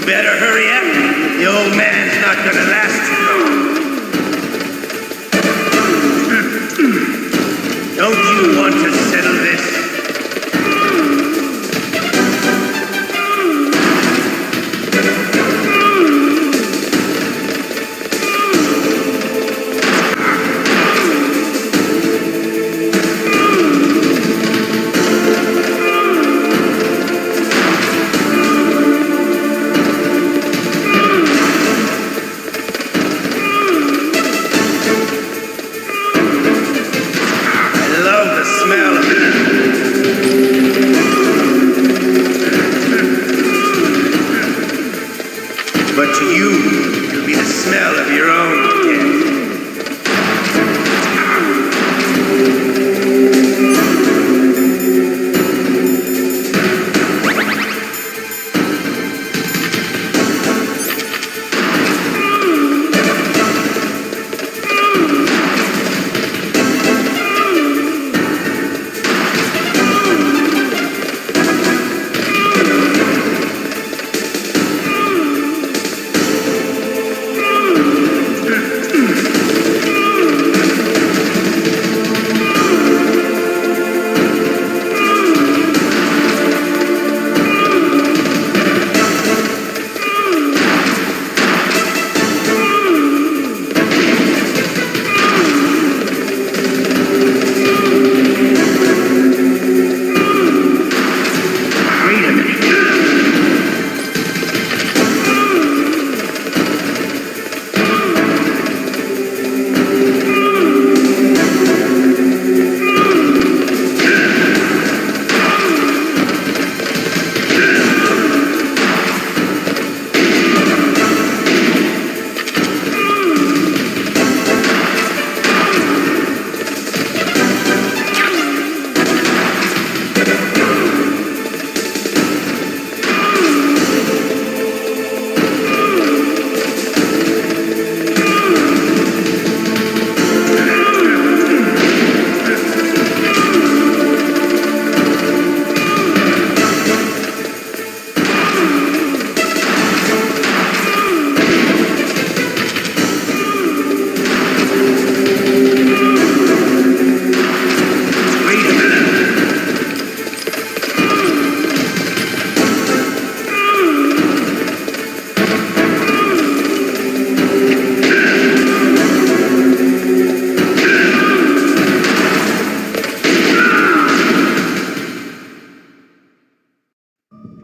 Better hurry up. The old man's not gonna last too long. Don't you want to settle this? I love the smell of to you, it'll be the smell of your own death.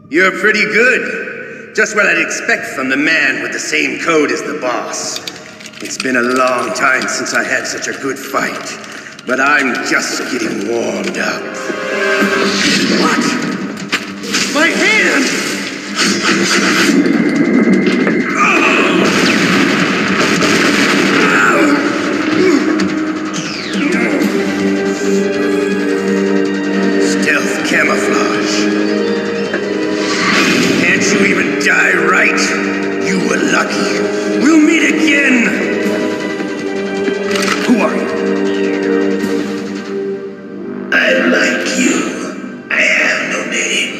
You're pretty good. Just what I'd expect from the man with the same code as the boss. It's been a long time since I had such a good fight, but I'm just getting warmed up. What? My hand! Stealth camouflage. Can't you even die right? You were lucky. We'll meet again! Who are you? I like you. I have no name.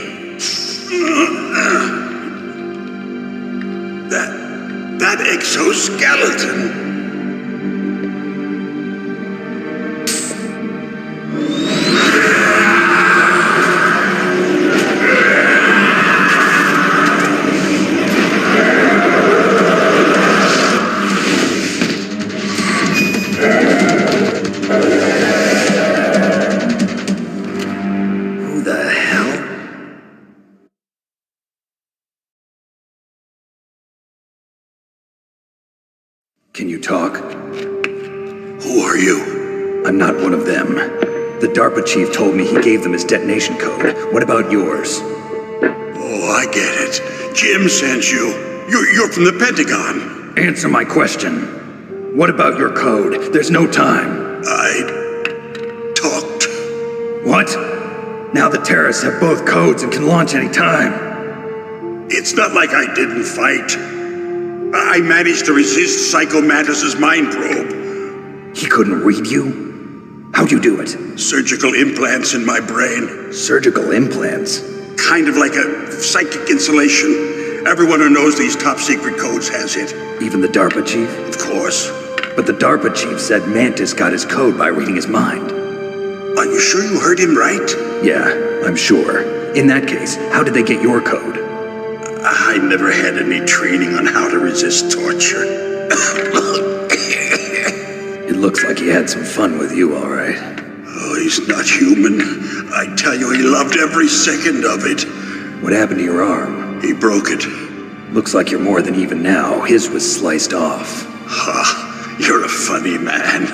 That exoskeleton. Can you talk? Who are you? I'm not one of them. The DARPA chief told me he gave them his detonation code. What about yours? Oh, I get it. Jim sent you. You're from the Pentagon. Answer my question. What about your code? There's no time. I talked. What? Now the terrorists have both codes and can launch any time. It's not like I didn't fight. I managed to resist Psycho Mantis's mind probe. He couldn't read you? How'd you do it? Surgical implants in my brain. Surgical implants? Kind of like a psychic insulation. Everyone who knows these top secret codes has it. Even the DARPA chief? Of course. But the DARPA chief said Mantis got his code by reading his mind. Are you sure you heard him right? Yeah, I'm sure. In that case, how did they get your code? I never had any training on how to resist torture. It looks like he had some fun with you, all right. Oh, he's not human. I tell you, he loved every second of it. What happened to your arm? He broke it. Looks like you're more than even now. His was sliced off. Ha, you're a funny man.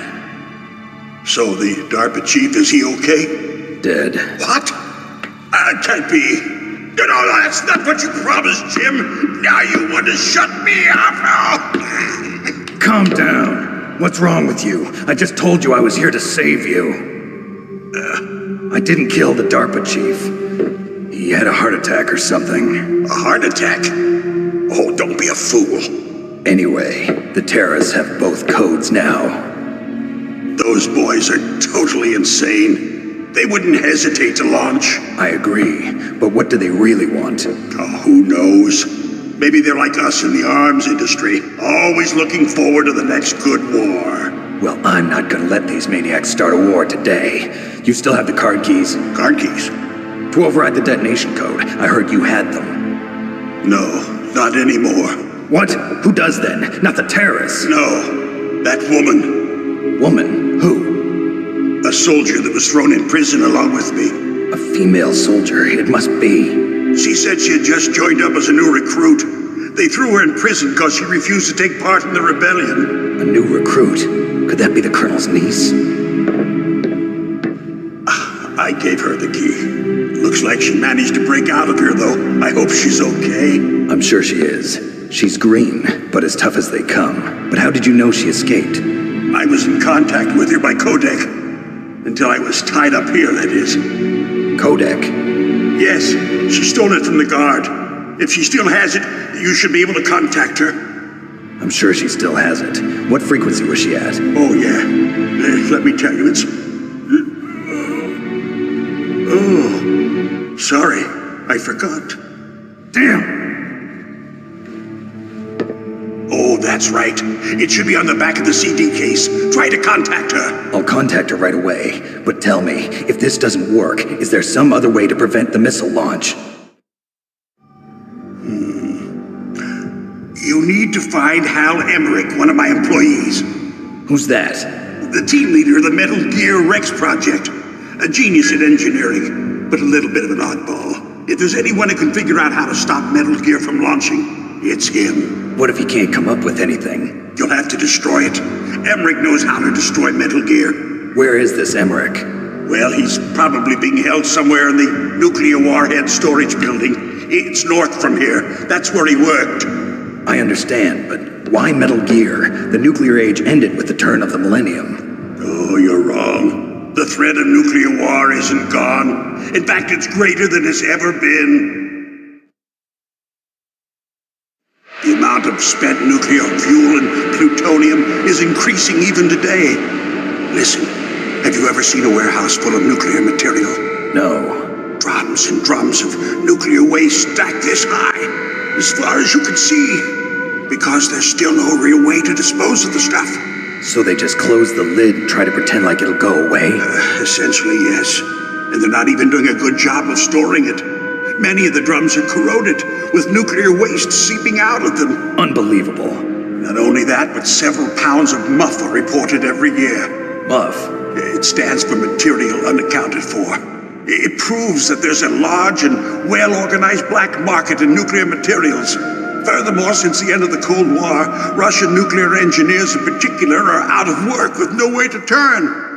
So the DARPA chief, is he okay? Dead. What? Can't be. No, that's not what you promised, Jim. Now you want to shut me up. Calm down. What's wrong with you? I just told you I was here to save you. I didn't kill the DARPA chief. He had a heart attack or something. A heart attack? Oh, don't be a fool. Anyway, the terrorists have both codes now. Those boys are totally insane. They wouldn't hesitate to launch. I agree, but what do they really want? Oh, who knows? Maybe they're like us in the arms industry, always looking forward to the next good war. Well, I'm not gonna let these maniacs start a war today. You still have the card keys? Card keys? To override the detonation code. I heard you had them. No, not anymore. What? Who does then? Not the terrorists? No, that woman. Woman? Who? A soldier that was thrown in prison along with me. A female soldier, it must be. She said she had just joined up as a new recruit. They threw her in prison because she refused to take part in the rebellion. A new recruit? Could that be the colonel's niece? I gave her the key. Looks like she managed to break out of here, though. I hope she's okay. I'm sure she is. She's green, but as tough as they come. But how did you know she escaped? I was in contact with her by codec. Until I was tied up here, that is. Codec? Yes, she stole it from the guard. If she still has it, you should be able to contact her. I'm sure she still has it. What frequency was she at? Oh, yeah. Let me tell you, it's... Oh, sorry. I forgot. Damn! Oh, that's right. It should be on the back of the CD case. Try to contact her. I'll contact her right away. But tell me, if this doesn't work, is there some other way to prevent the missile launch? You need to find Hal Emmerich, one of my employees. Who's that? The team leader of the Metal Gear Rex project. A genius at engineering, but a little bit of an oddball. If there's anyone who can figure out how to stop Metal Gear from launching, it's him. What if he can't come up with anything? You'll have to destroy it. Emmerich knows how to destroy Metal Gear. Where is this Emmerich? Well, he's probably being held somewhere in the nuclear warhead storage building. It's north from here. That's where he worked. I understand, but why Metal Gear? The nuclear age ended with the turn of the millennium. Oh, you're wrong. The threat of nuclear war isn't gone. In fact, it's greater than it's ever been. The amount of spent nuclear fuel and plutonium is increasing even today. Listen, have you ever seen a warehouse full of nuclear material? No. Drums and drums of nuclear waste stacked this high, as far as you can see, because there's still no real way to dispose of the stuff. So they just close the lid and try to pretend like it'll go away? Essentially, yes. And they're not even doing a good job of storing it. Many of the drums are corroded, with nuclear waste seeping out of them. Unbelievable. Not only that, but several pounds of MUF are reported every year. MUF? It stands for material unaccounted for. It proves that there's a large and well-organized black market in nuclear materials. Furthermore, since the end of the Cold War, Russian nuclear engineers in particular are out of work with no way to turn.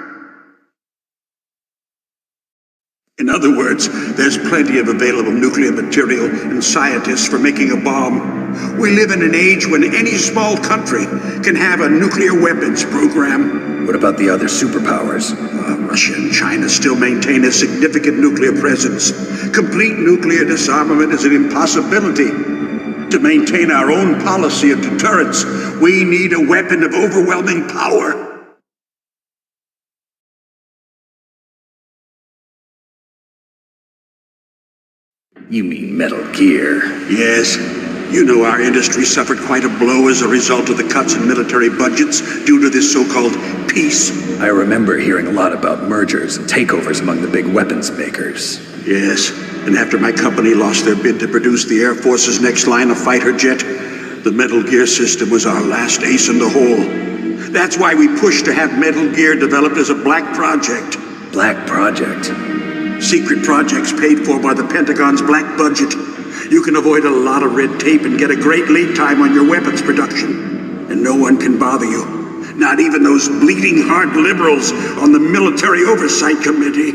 In other words, there's plenty of available nuclear material and scientists for making a bomb. We live in an age when any small country can have a nuclear weapons program. What about the other superpowers? Russia and China still maintain a significant nuclear presence. Complete nuclear disarmament is an impossibility. To maintain our own policy of deterrence, we need a weapon of overwhelming power. You mean Metal Gear? Yes. You know our industry suffered quite a blow as a result of the cuts in military budgets due to this so-called peace. I remember hearing a lot about mergers and takeovers among the big weapons makers. Yes, and after my company lost their bid to produce the Air Force's next line of fighter jet, the Metal Gear system was our last ace in the hole. That's why we pushed to have Metal Gear developed as a black project. Black project? Secret projects paid for by the Pentagon's black budget. You can avoid a lot of red tape and get a great lead time on your weapons production. And no one can bother you. Not even those bleeding heart liberals on the Military Oversight Committee.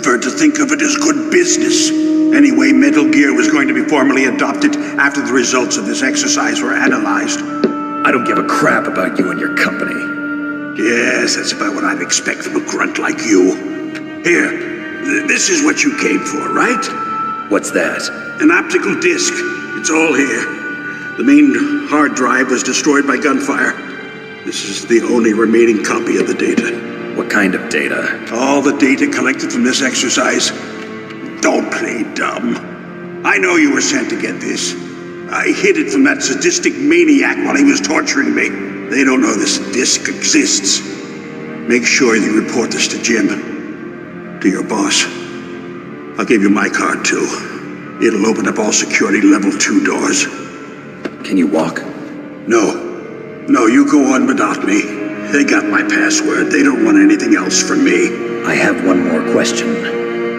preferred to think of it as good business. Anyway, Metal Gear was going to be formally adopted after the results of this exercise were analyzed. I don't give a crap about you and your company. Yes, that's about what I'd expect from a grunt like you. Here, this is what you came for, right? What's that? An optical disc. It's all here. The main hard drive was destroyed by gunfire. This is the only remaining copy of the data. What kind of data? All the data collected from this exercise. Don't play dumb. I know you were sent to get this. I hid it from that sadistic maniac while he was torturing me. They don't know this disc exists. Make sure you report this to Jim. To your boss. I'll give you my card, too. It'll open up all security level 2 doors. Can you walk? No. No, you go on without me. They got my password. They don't want anything else from me. I have one more question.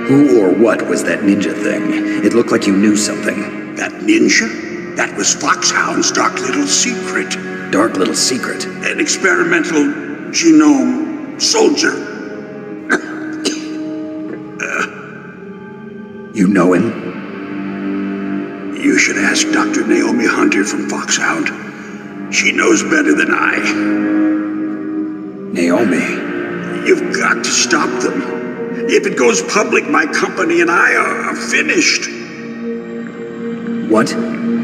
Who or what was that ninja thing? It looked like you knew something. That ninja? That was Foxhound's dark little secret. Dark little secret? An experimental genome soldier. You know him? You should ask Dr. Naomi Hunter from Foxhound. She knows better than I. Naomi? You've got to stop them. If it goes public, my company and I are finished. What?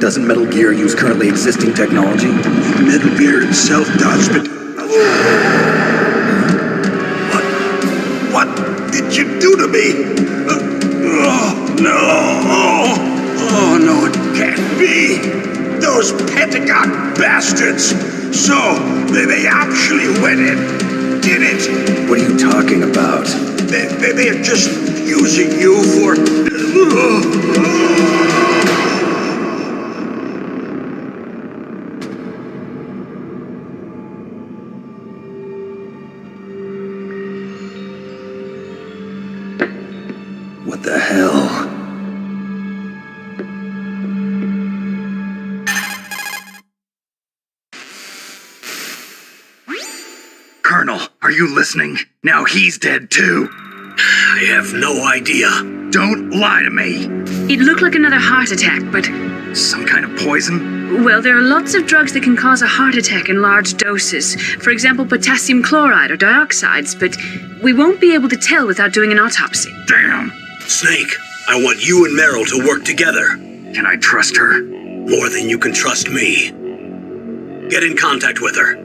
Doesn't Metal Gear use currently existing technology? Metal Gear itself does, but... What did you do to me? Oh, no. Oh, no, it can't be. Those Pentagon bastards. So, they actually went in, did it? What are you talking about? They're just using you for... What the hell? Colonel, are you listening? Now he's dead too. I have no idea. Don't lie to me. It looked like another heart attack, but... Some kind of poison? Well, there are lots of drugs that can cause a heart attack in large doses. For example, potassium chloride or dioxides, but we won't be able to tell without doing an autopsy. Damn. Snake, I want you and Meryl to work together. Can I trust her? More than you can trust me. Get in contact with her.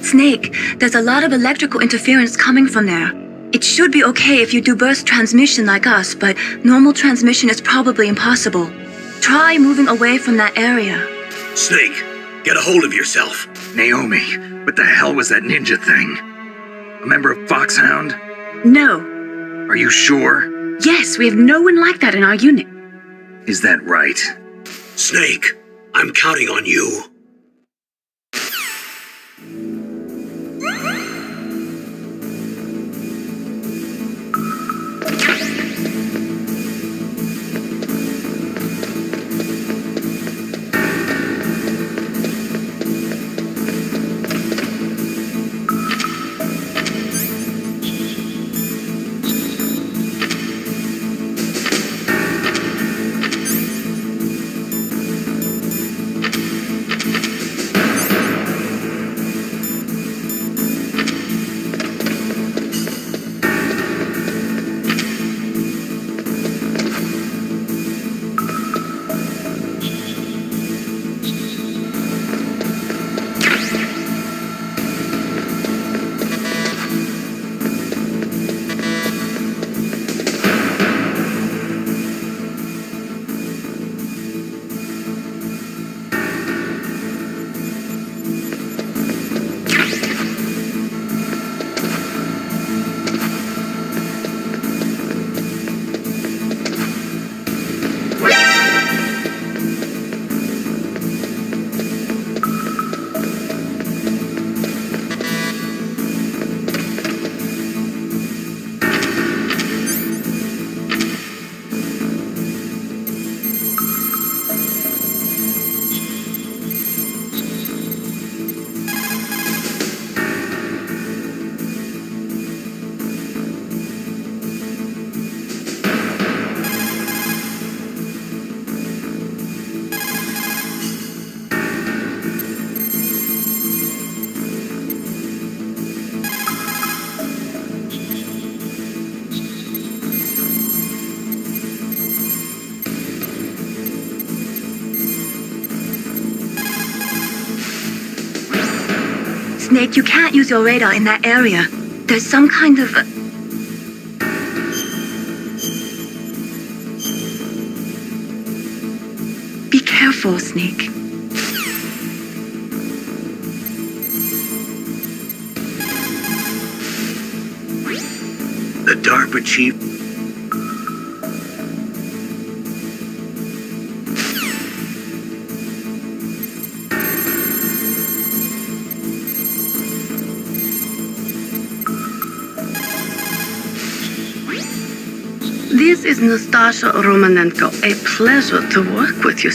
Snake, there's a lot of electrical interference coming from there. It should be okay if you do burst transmission like us, but normal transmission is probably impossible. Try moving away from that area. Snake, get a hold of yourself. Naomi, what the hell was that ninja thing? A member of Foxhound? No. Are you sure? Yes, we have no one like that in our unit. Is that right? Snake, I'm counting on you. Snake, you can't use your radar in that area. There's some kind of... Be careful, Snake. The DARPA chief. This is Nastasha Romanenko. A pleasure to work with you.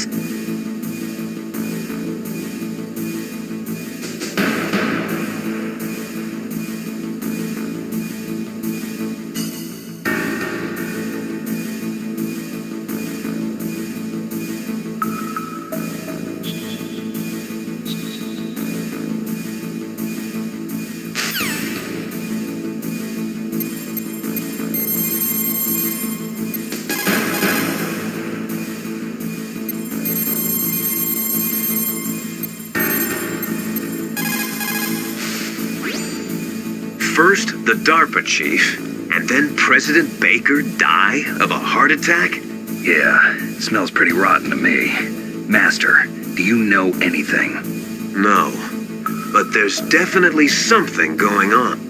First, the DARPA chief, and then President Baker die of a heart attack? Yeah, smells pretty rotten to me. Master, do you know anything? No, but there's definitely something going on.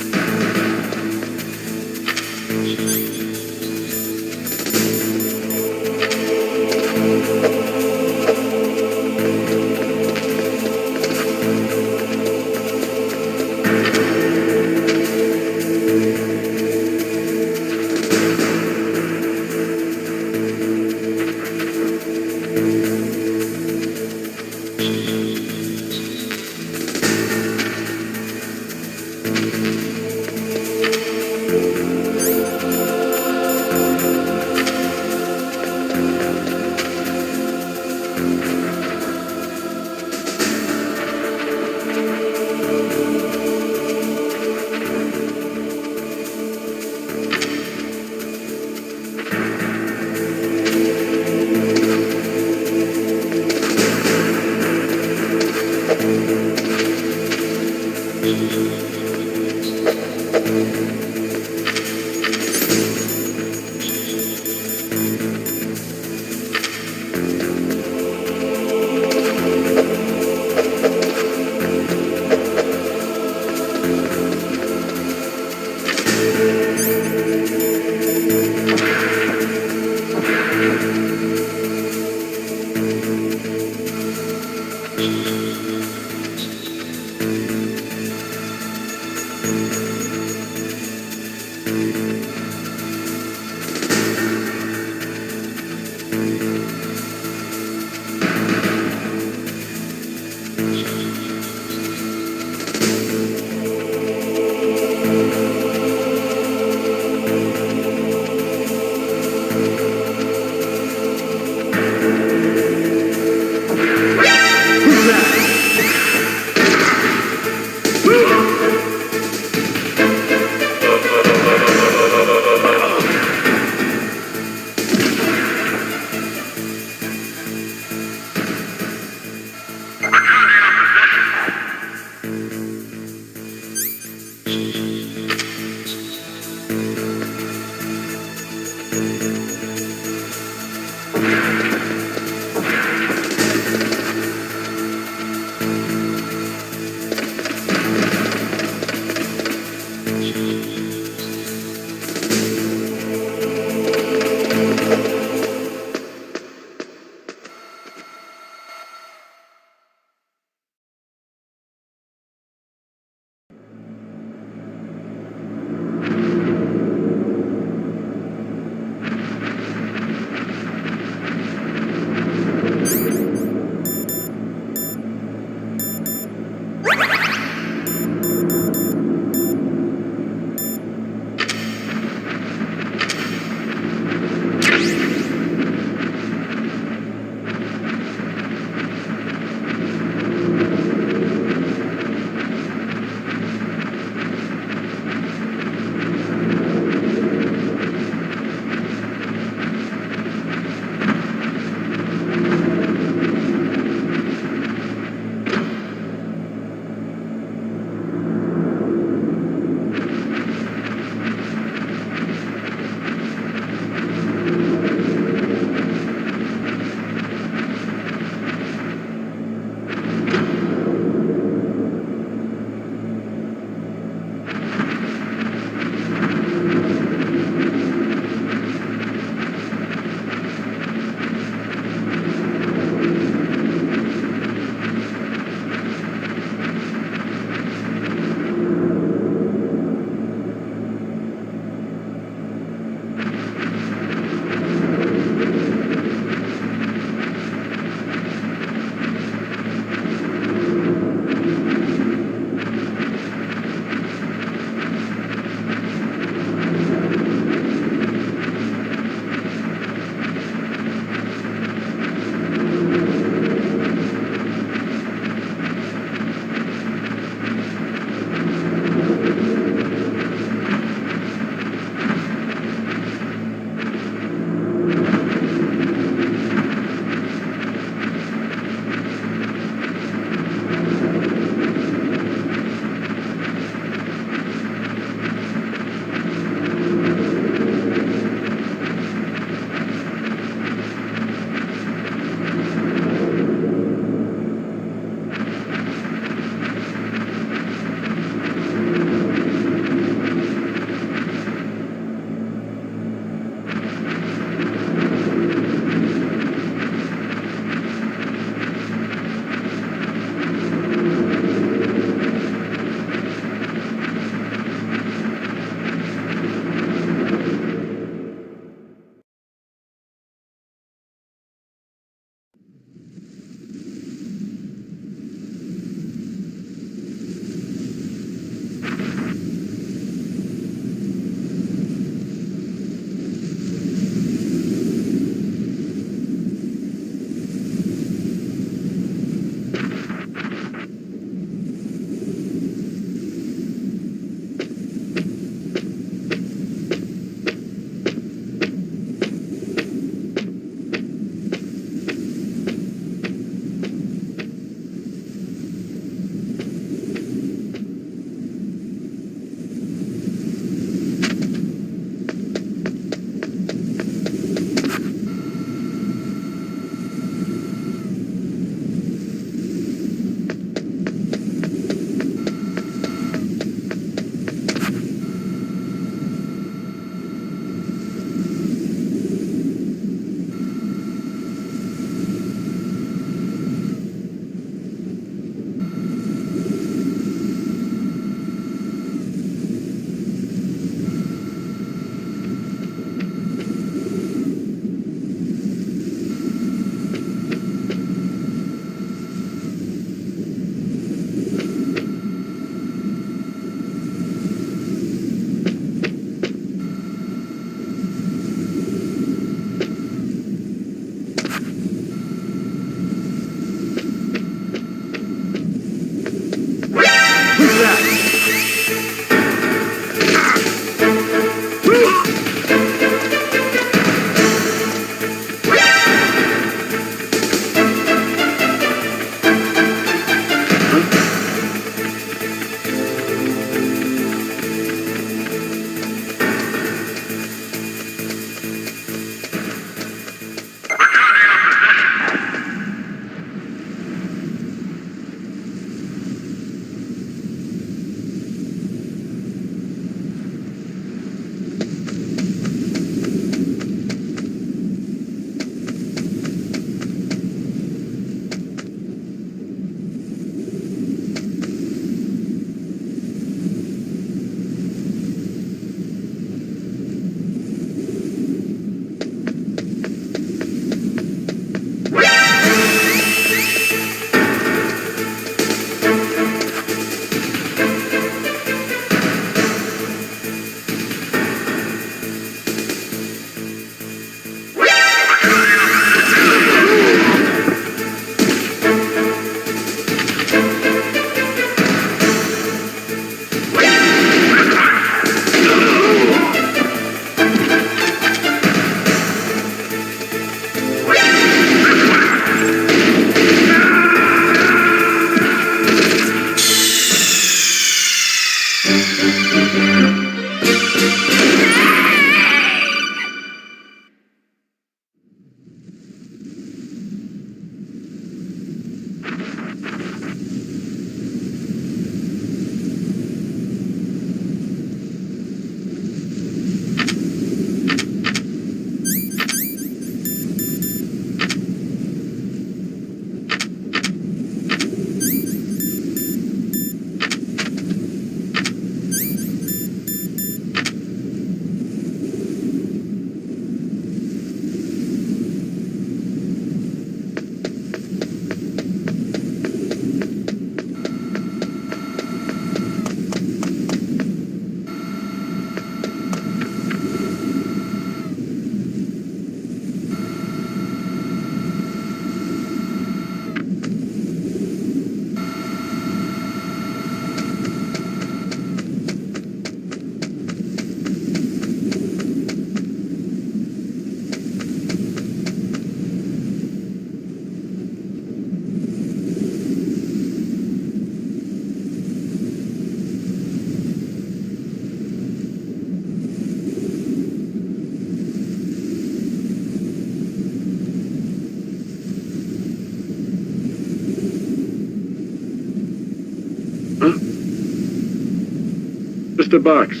Mr. Box.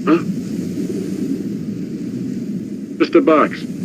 Huh? Mr. Box.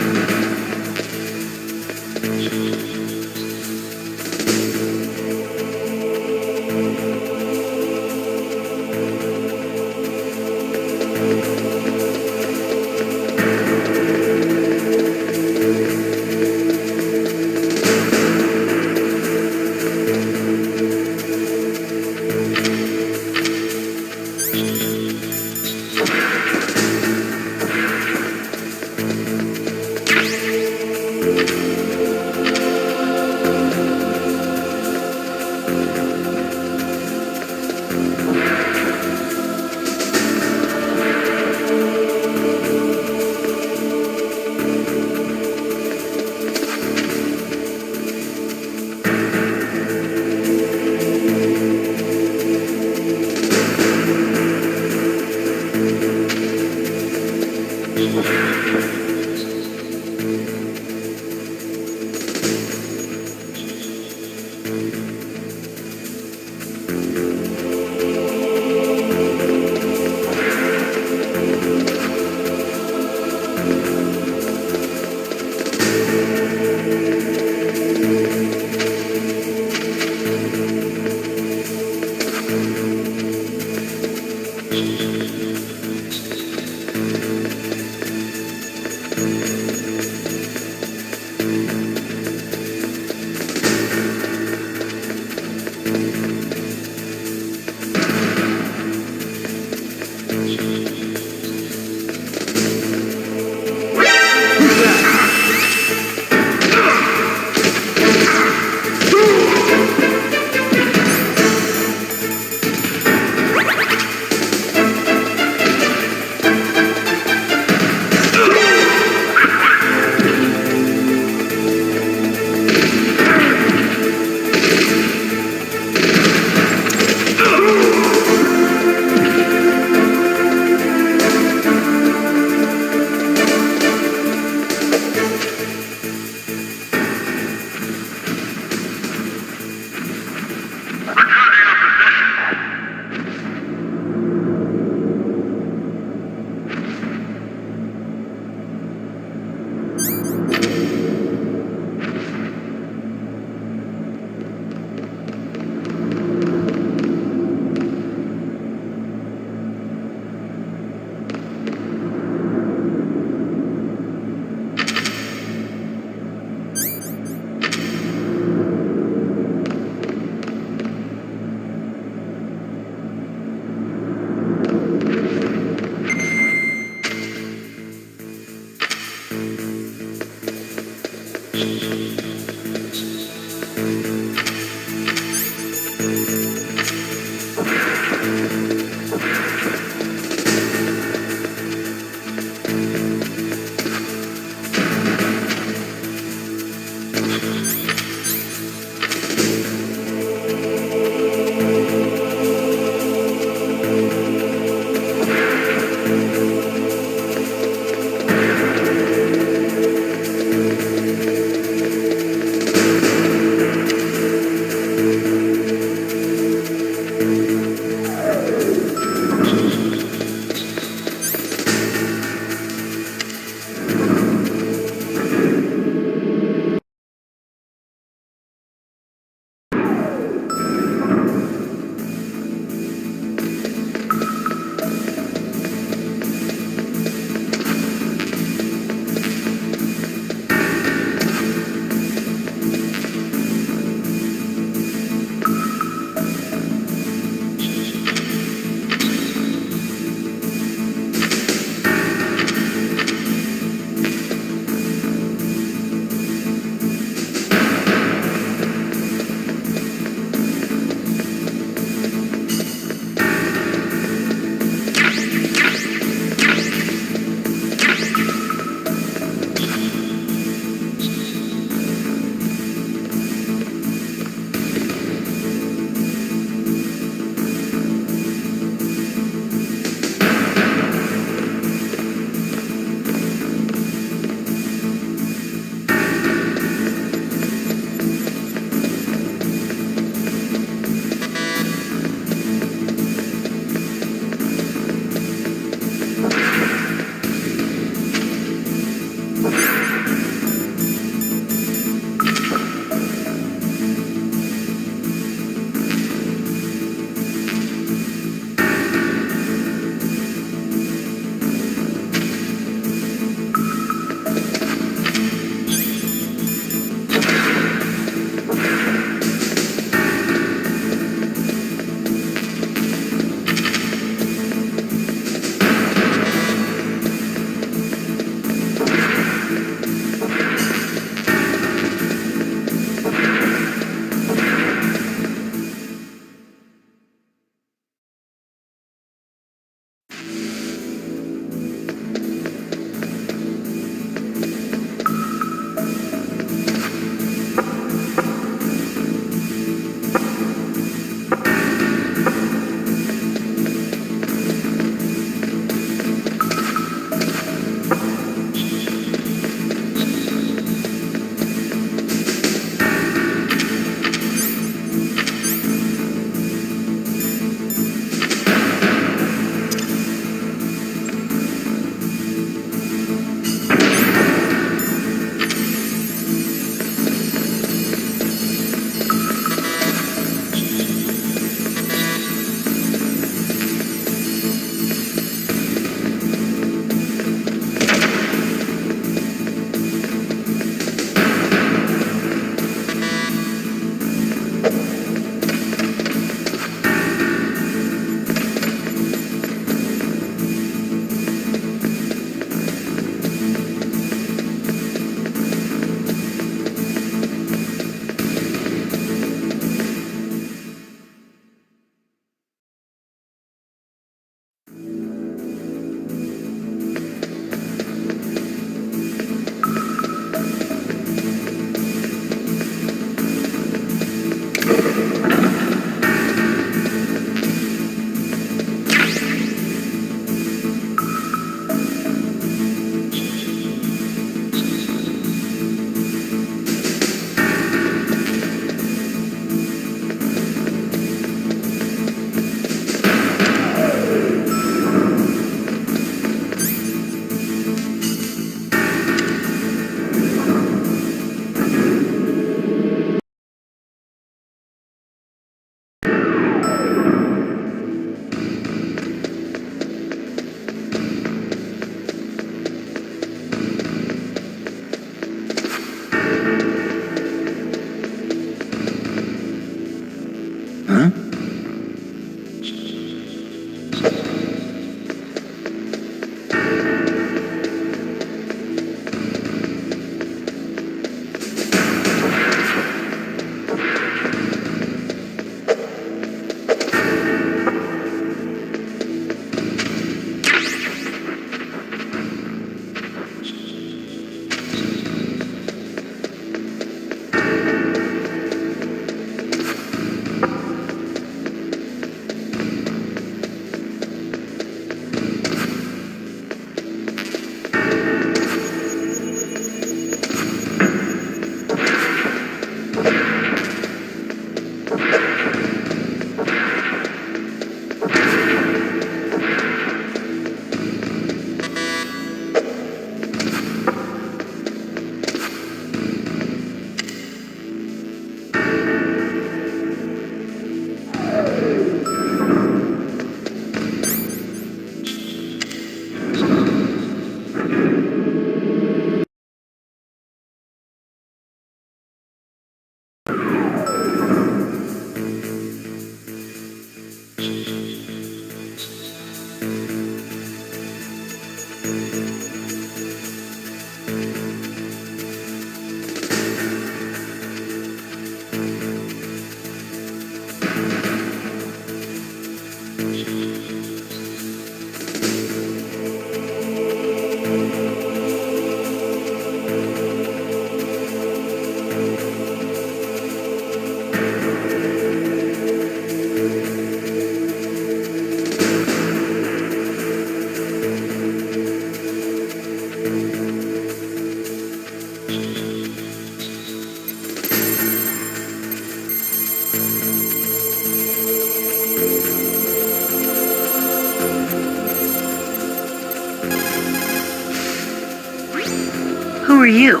Who are you?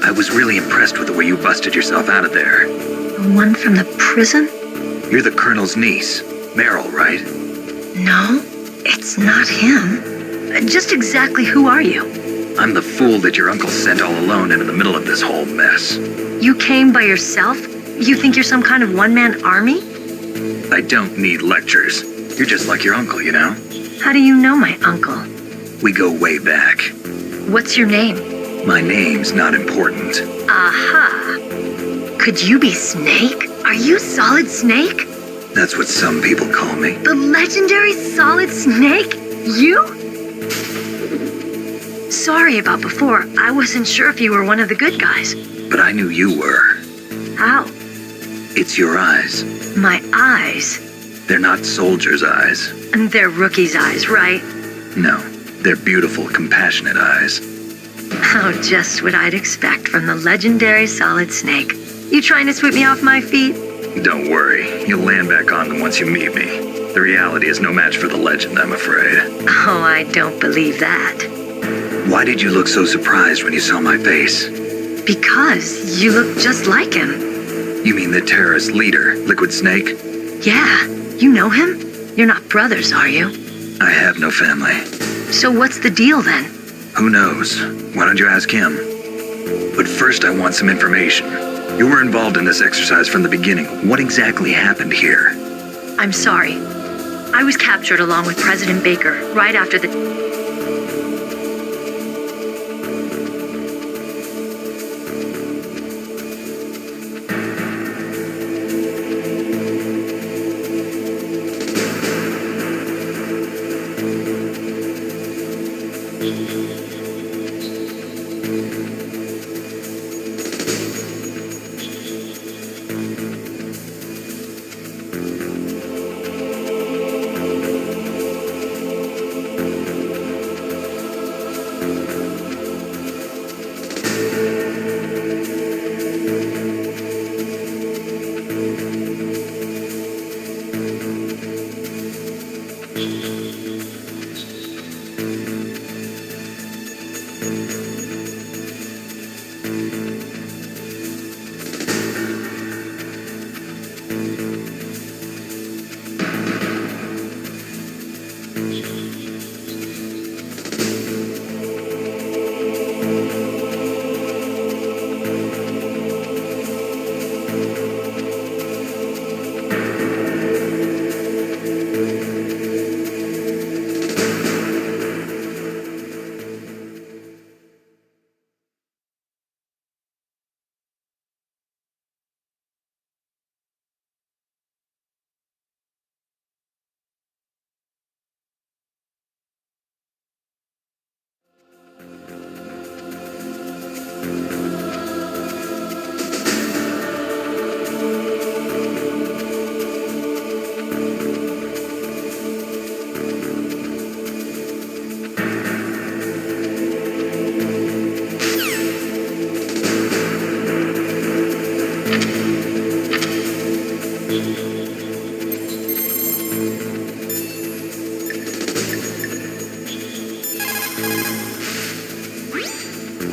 I was really impressed with the way you busted yourself out of there. The one from the prison? You're the Colonel's niece, Meryl, right? No, it's not him. Just exactly who are you? I'm the fool that your uncle sent all alone into the middle of this whole mess. You came by yourself? You think you're some kind of one-man army? I don't need lectures. You're just like your uncle, you know? How do you know my uncle? We go way back. What's your name? My name's not important. Aha! Could you be Snake? Are you Solid Snake? That's what some people call me. The legendary Solid Snake? You? Sorry about before. I wasn't sure if you were one of the good guys. But I knew you were. How? It's your eyes. My eyes? They're not soldiers' eyes. And they're rookies' eyes, right? No, they're beautiful, compassionate eyes. Oh, just what I'd expect from the legendary Solid Snake. You trying to sweep me off my feet? Don't worry, you'll land back on them once you meet me. The reality is no match for the legend, I'm afraid. Oh, I don't believe that. Why did you look so surprised when you saw my face? Because you look just like him. You mean the terrorist leader, Liquid Snake? Yeah, you know him? You're not brothers, are you? I have no family. So what's the deal then? Who knows? Why don't you ask him? But first I want some information. You were involved in this exercise from the beginning. What exactly happened here? I'm sorry. I was captured along with President Baker right after the...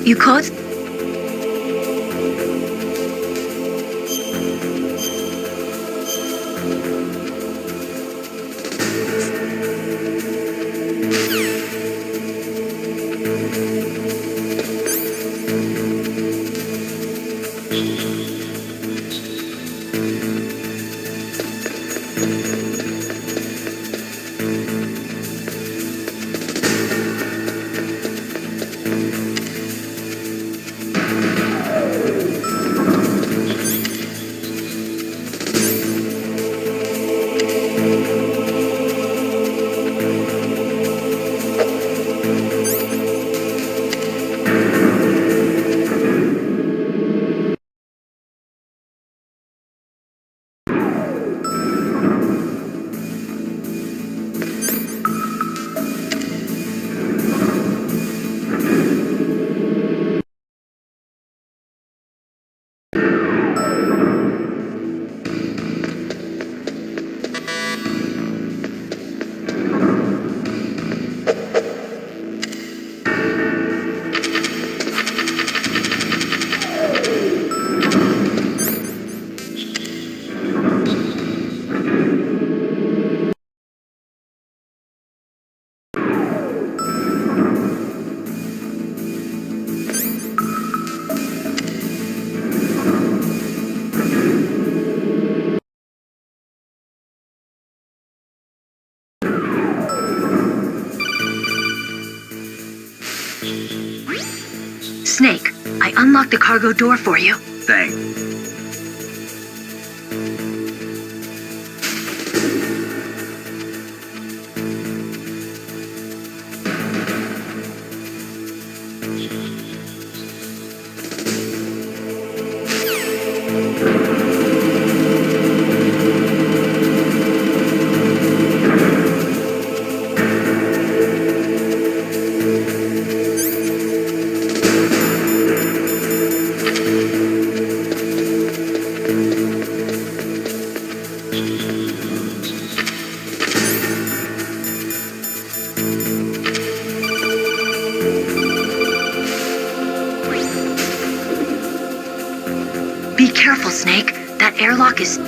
You caught? Snake, I unlocked the cargo door for you. Thanks. Be careful, Snake. That airlock is...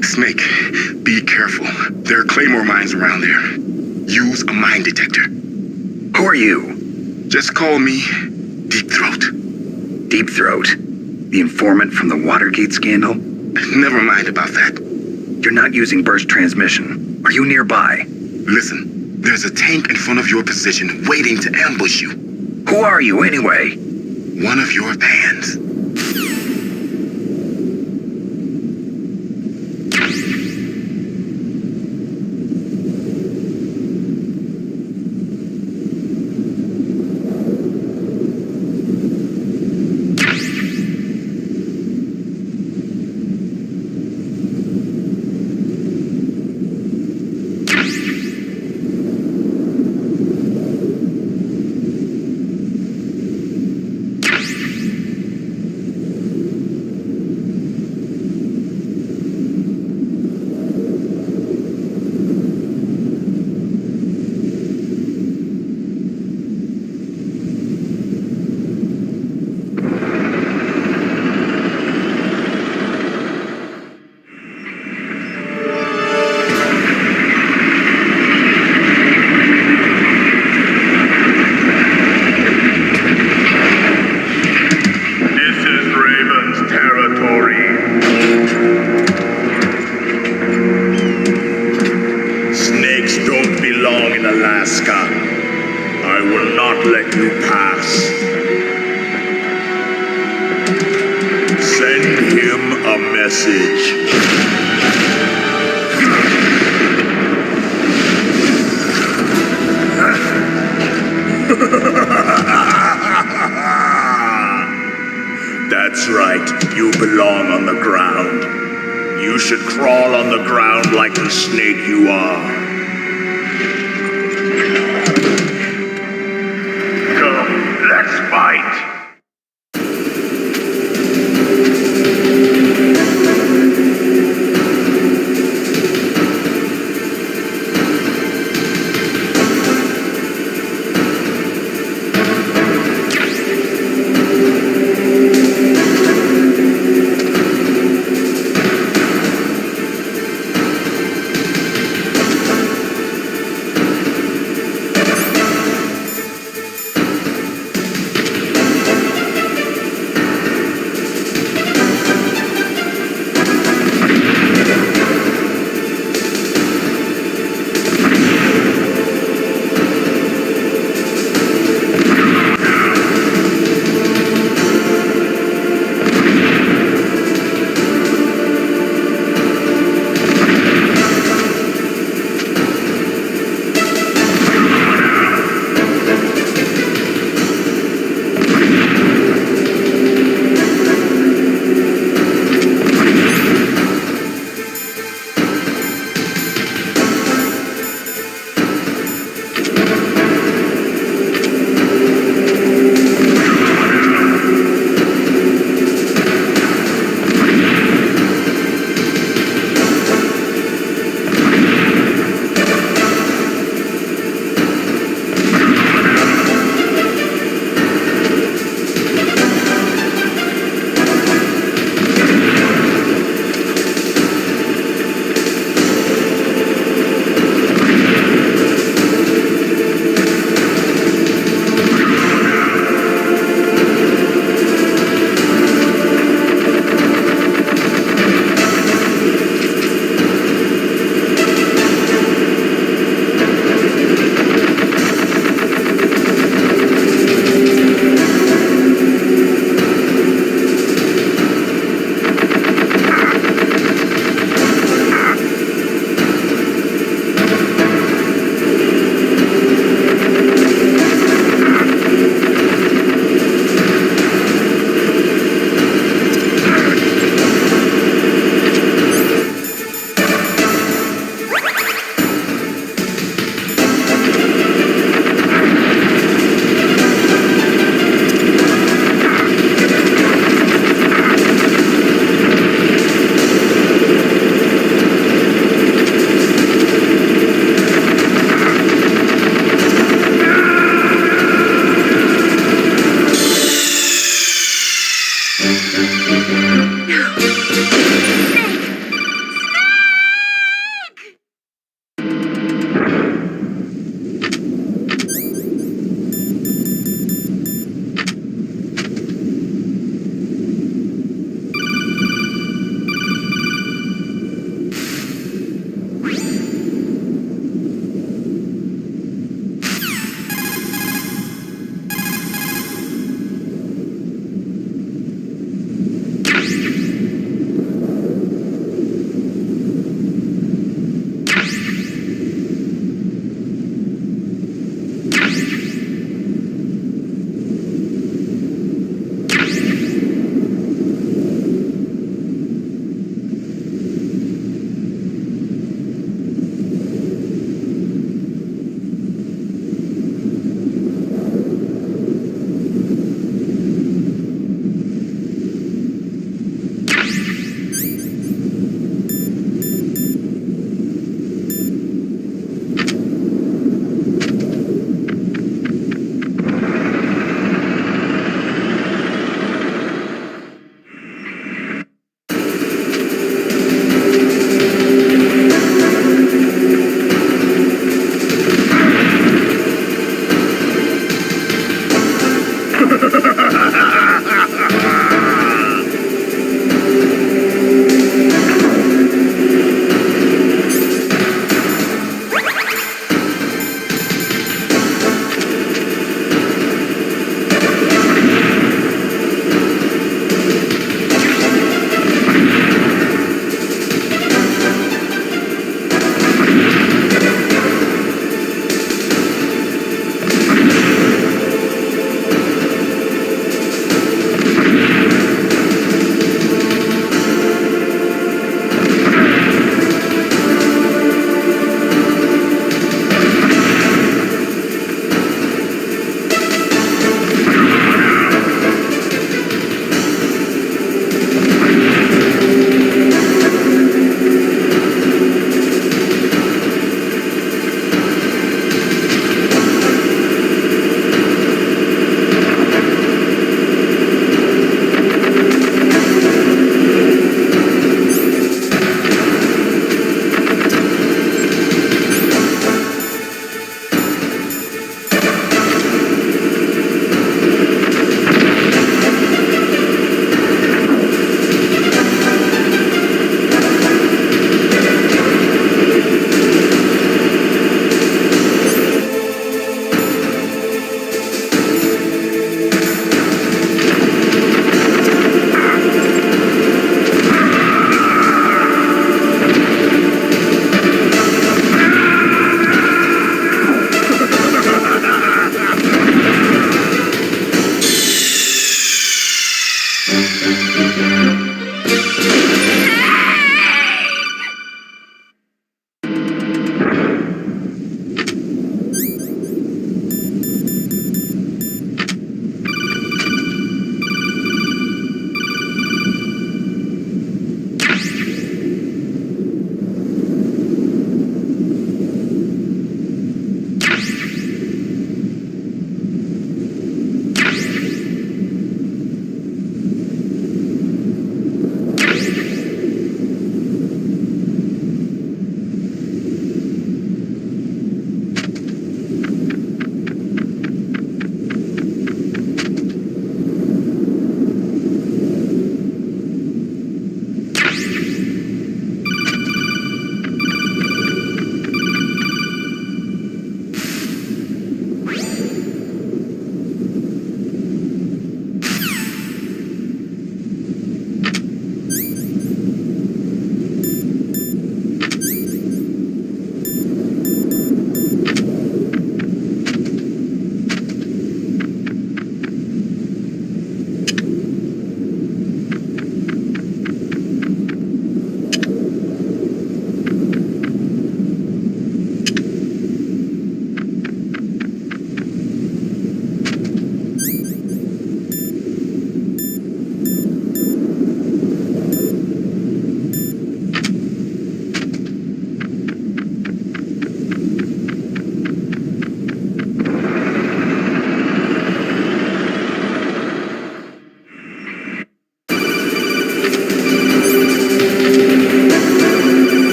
Snake, be careful. There are Claymore mines around there. Use a mine detector. Who are you? Just call me Deep Throat. Deep Throat? The informant from the Watergate scandal? Never mind about that. You're not using burst transmission. Are you nearby? Listen, there's a tank in front of your position waiting to ambush you. Who are you anyway? One of your fans. That's right, you belong on the ground. You should crawl on the ground like the snake you are. Come, let's fight.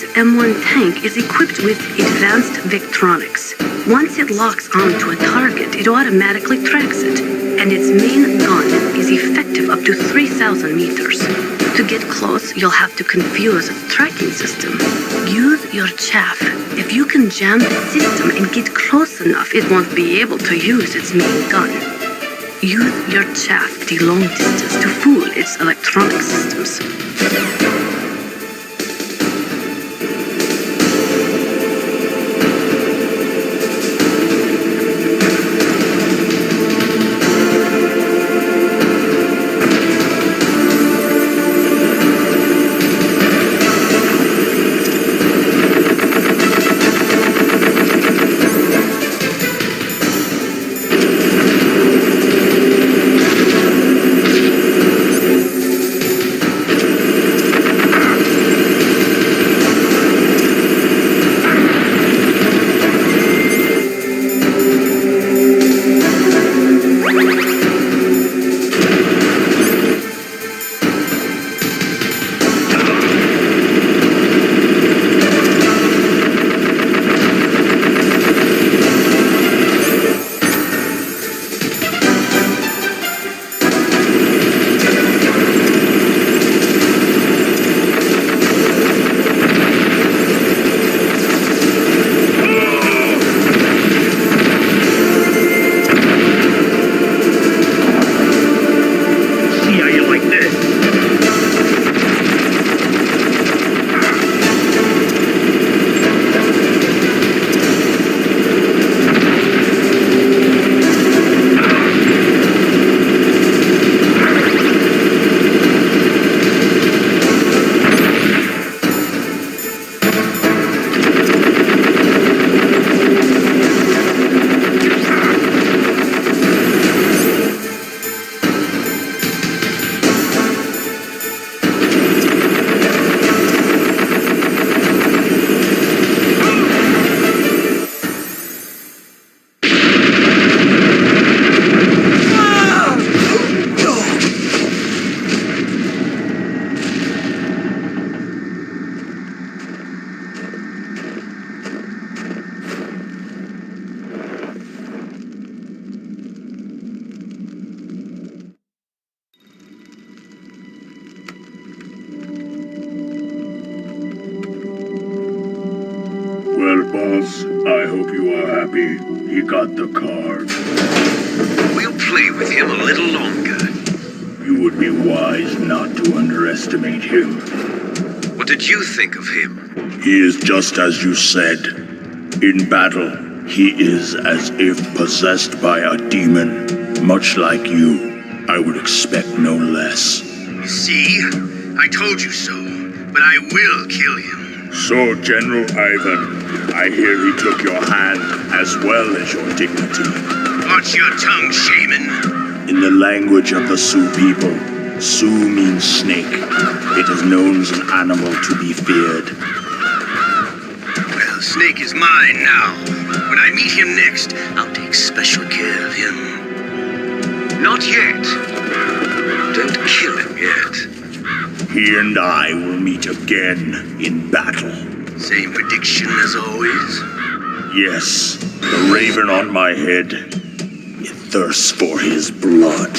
Its M1 tank is equipped with advanced Victronics. Once it locks onto a target, it automatically tracks it, and its main gun is effective up to 3,000 meters. To get close, you'll have to confuse its tracking system. Use your chaff. If you can jam the system and get close enough, it won't be able to use its main gun. Use your chaff at a long distance to fool its electronic systems. Well, boss, I hope you are happy. He got the card. We'll play with him a little longer. You would be wise not to underestimate him. What did you think of him? He is just as you said. In battle, he is as if possessed by a demon. Much like you, I would expect no less. See? I told you so, but I will kill him. So, General Ivan, I hear he took your hand as well as your dignity. Watch your tongue, shaman. In the language of the Sioux people, Sioux means snake. It is known as an animal to be feared. Well, Snake is mine now. When I meet him next, I'll take special care of him. Not yet. Don't kill him yet. He and I will meet again in battle. Same prediction as always? Yes, the raven on my head. It thirsts for his blood.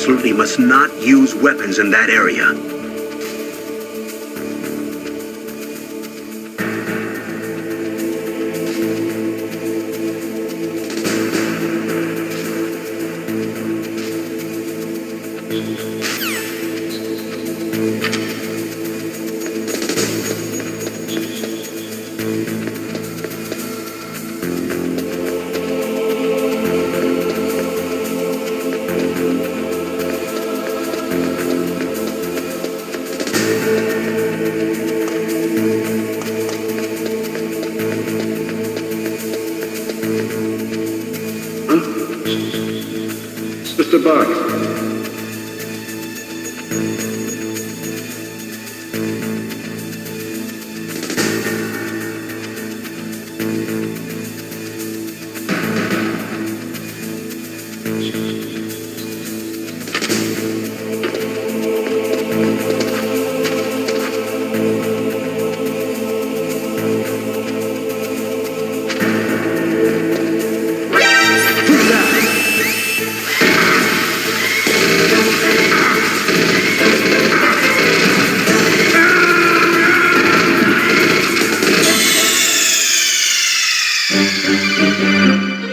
absolutely must not use weapons in that area. Mr. Buck.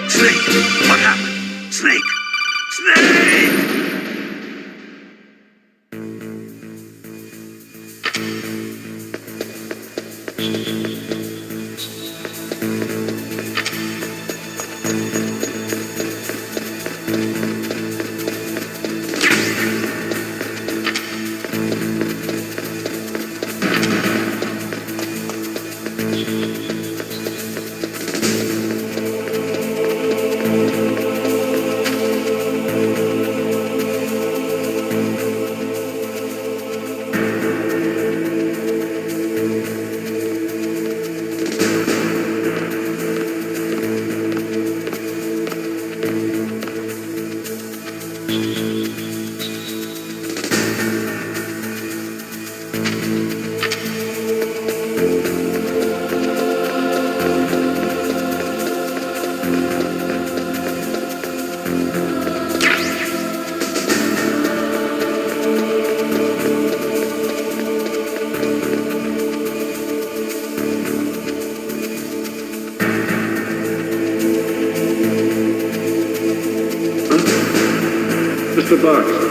Snake! What happened? Snake! Snake! Mr. Buck.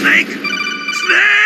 Snake! Snake!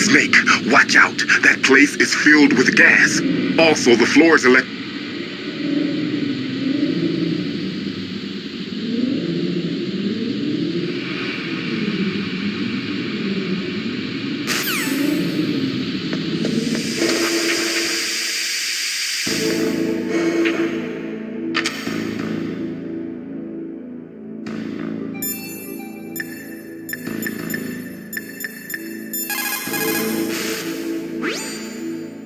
Snake, watch out. That place is filled with gas. Also, the floor is electric.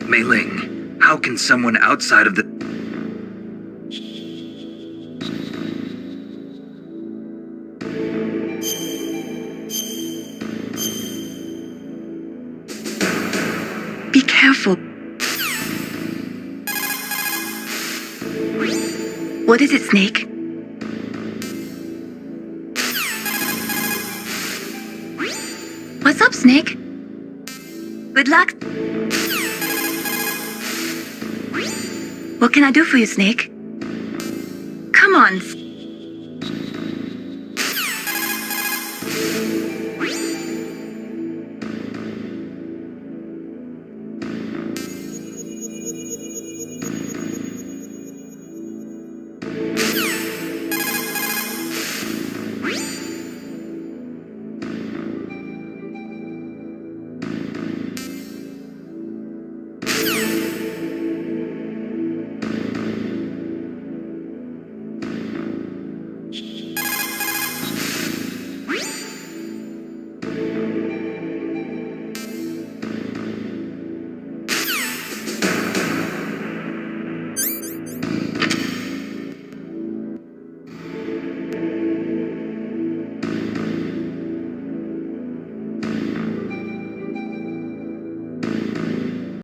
Mei Ling, how can someone outside of the... Be careful. What is it, Snake? What's up, Snake? Good luck. What can I do for you, Snake? Come on,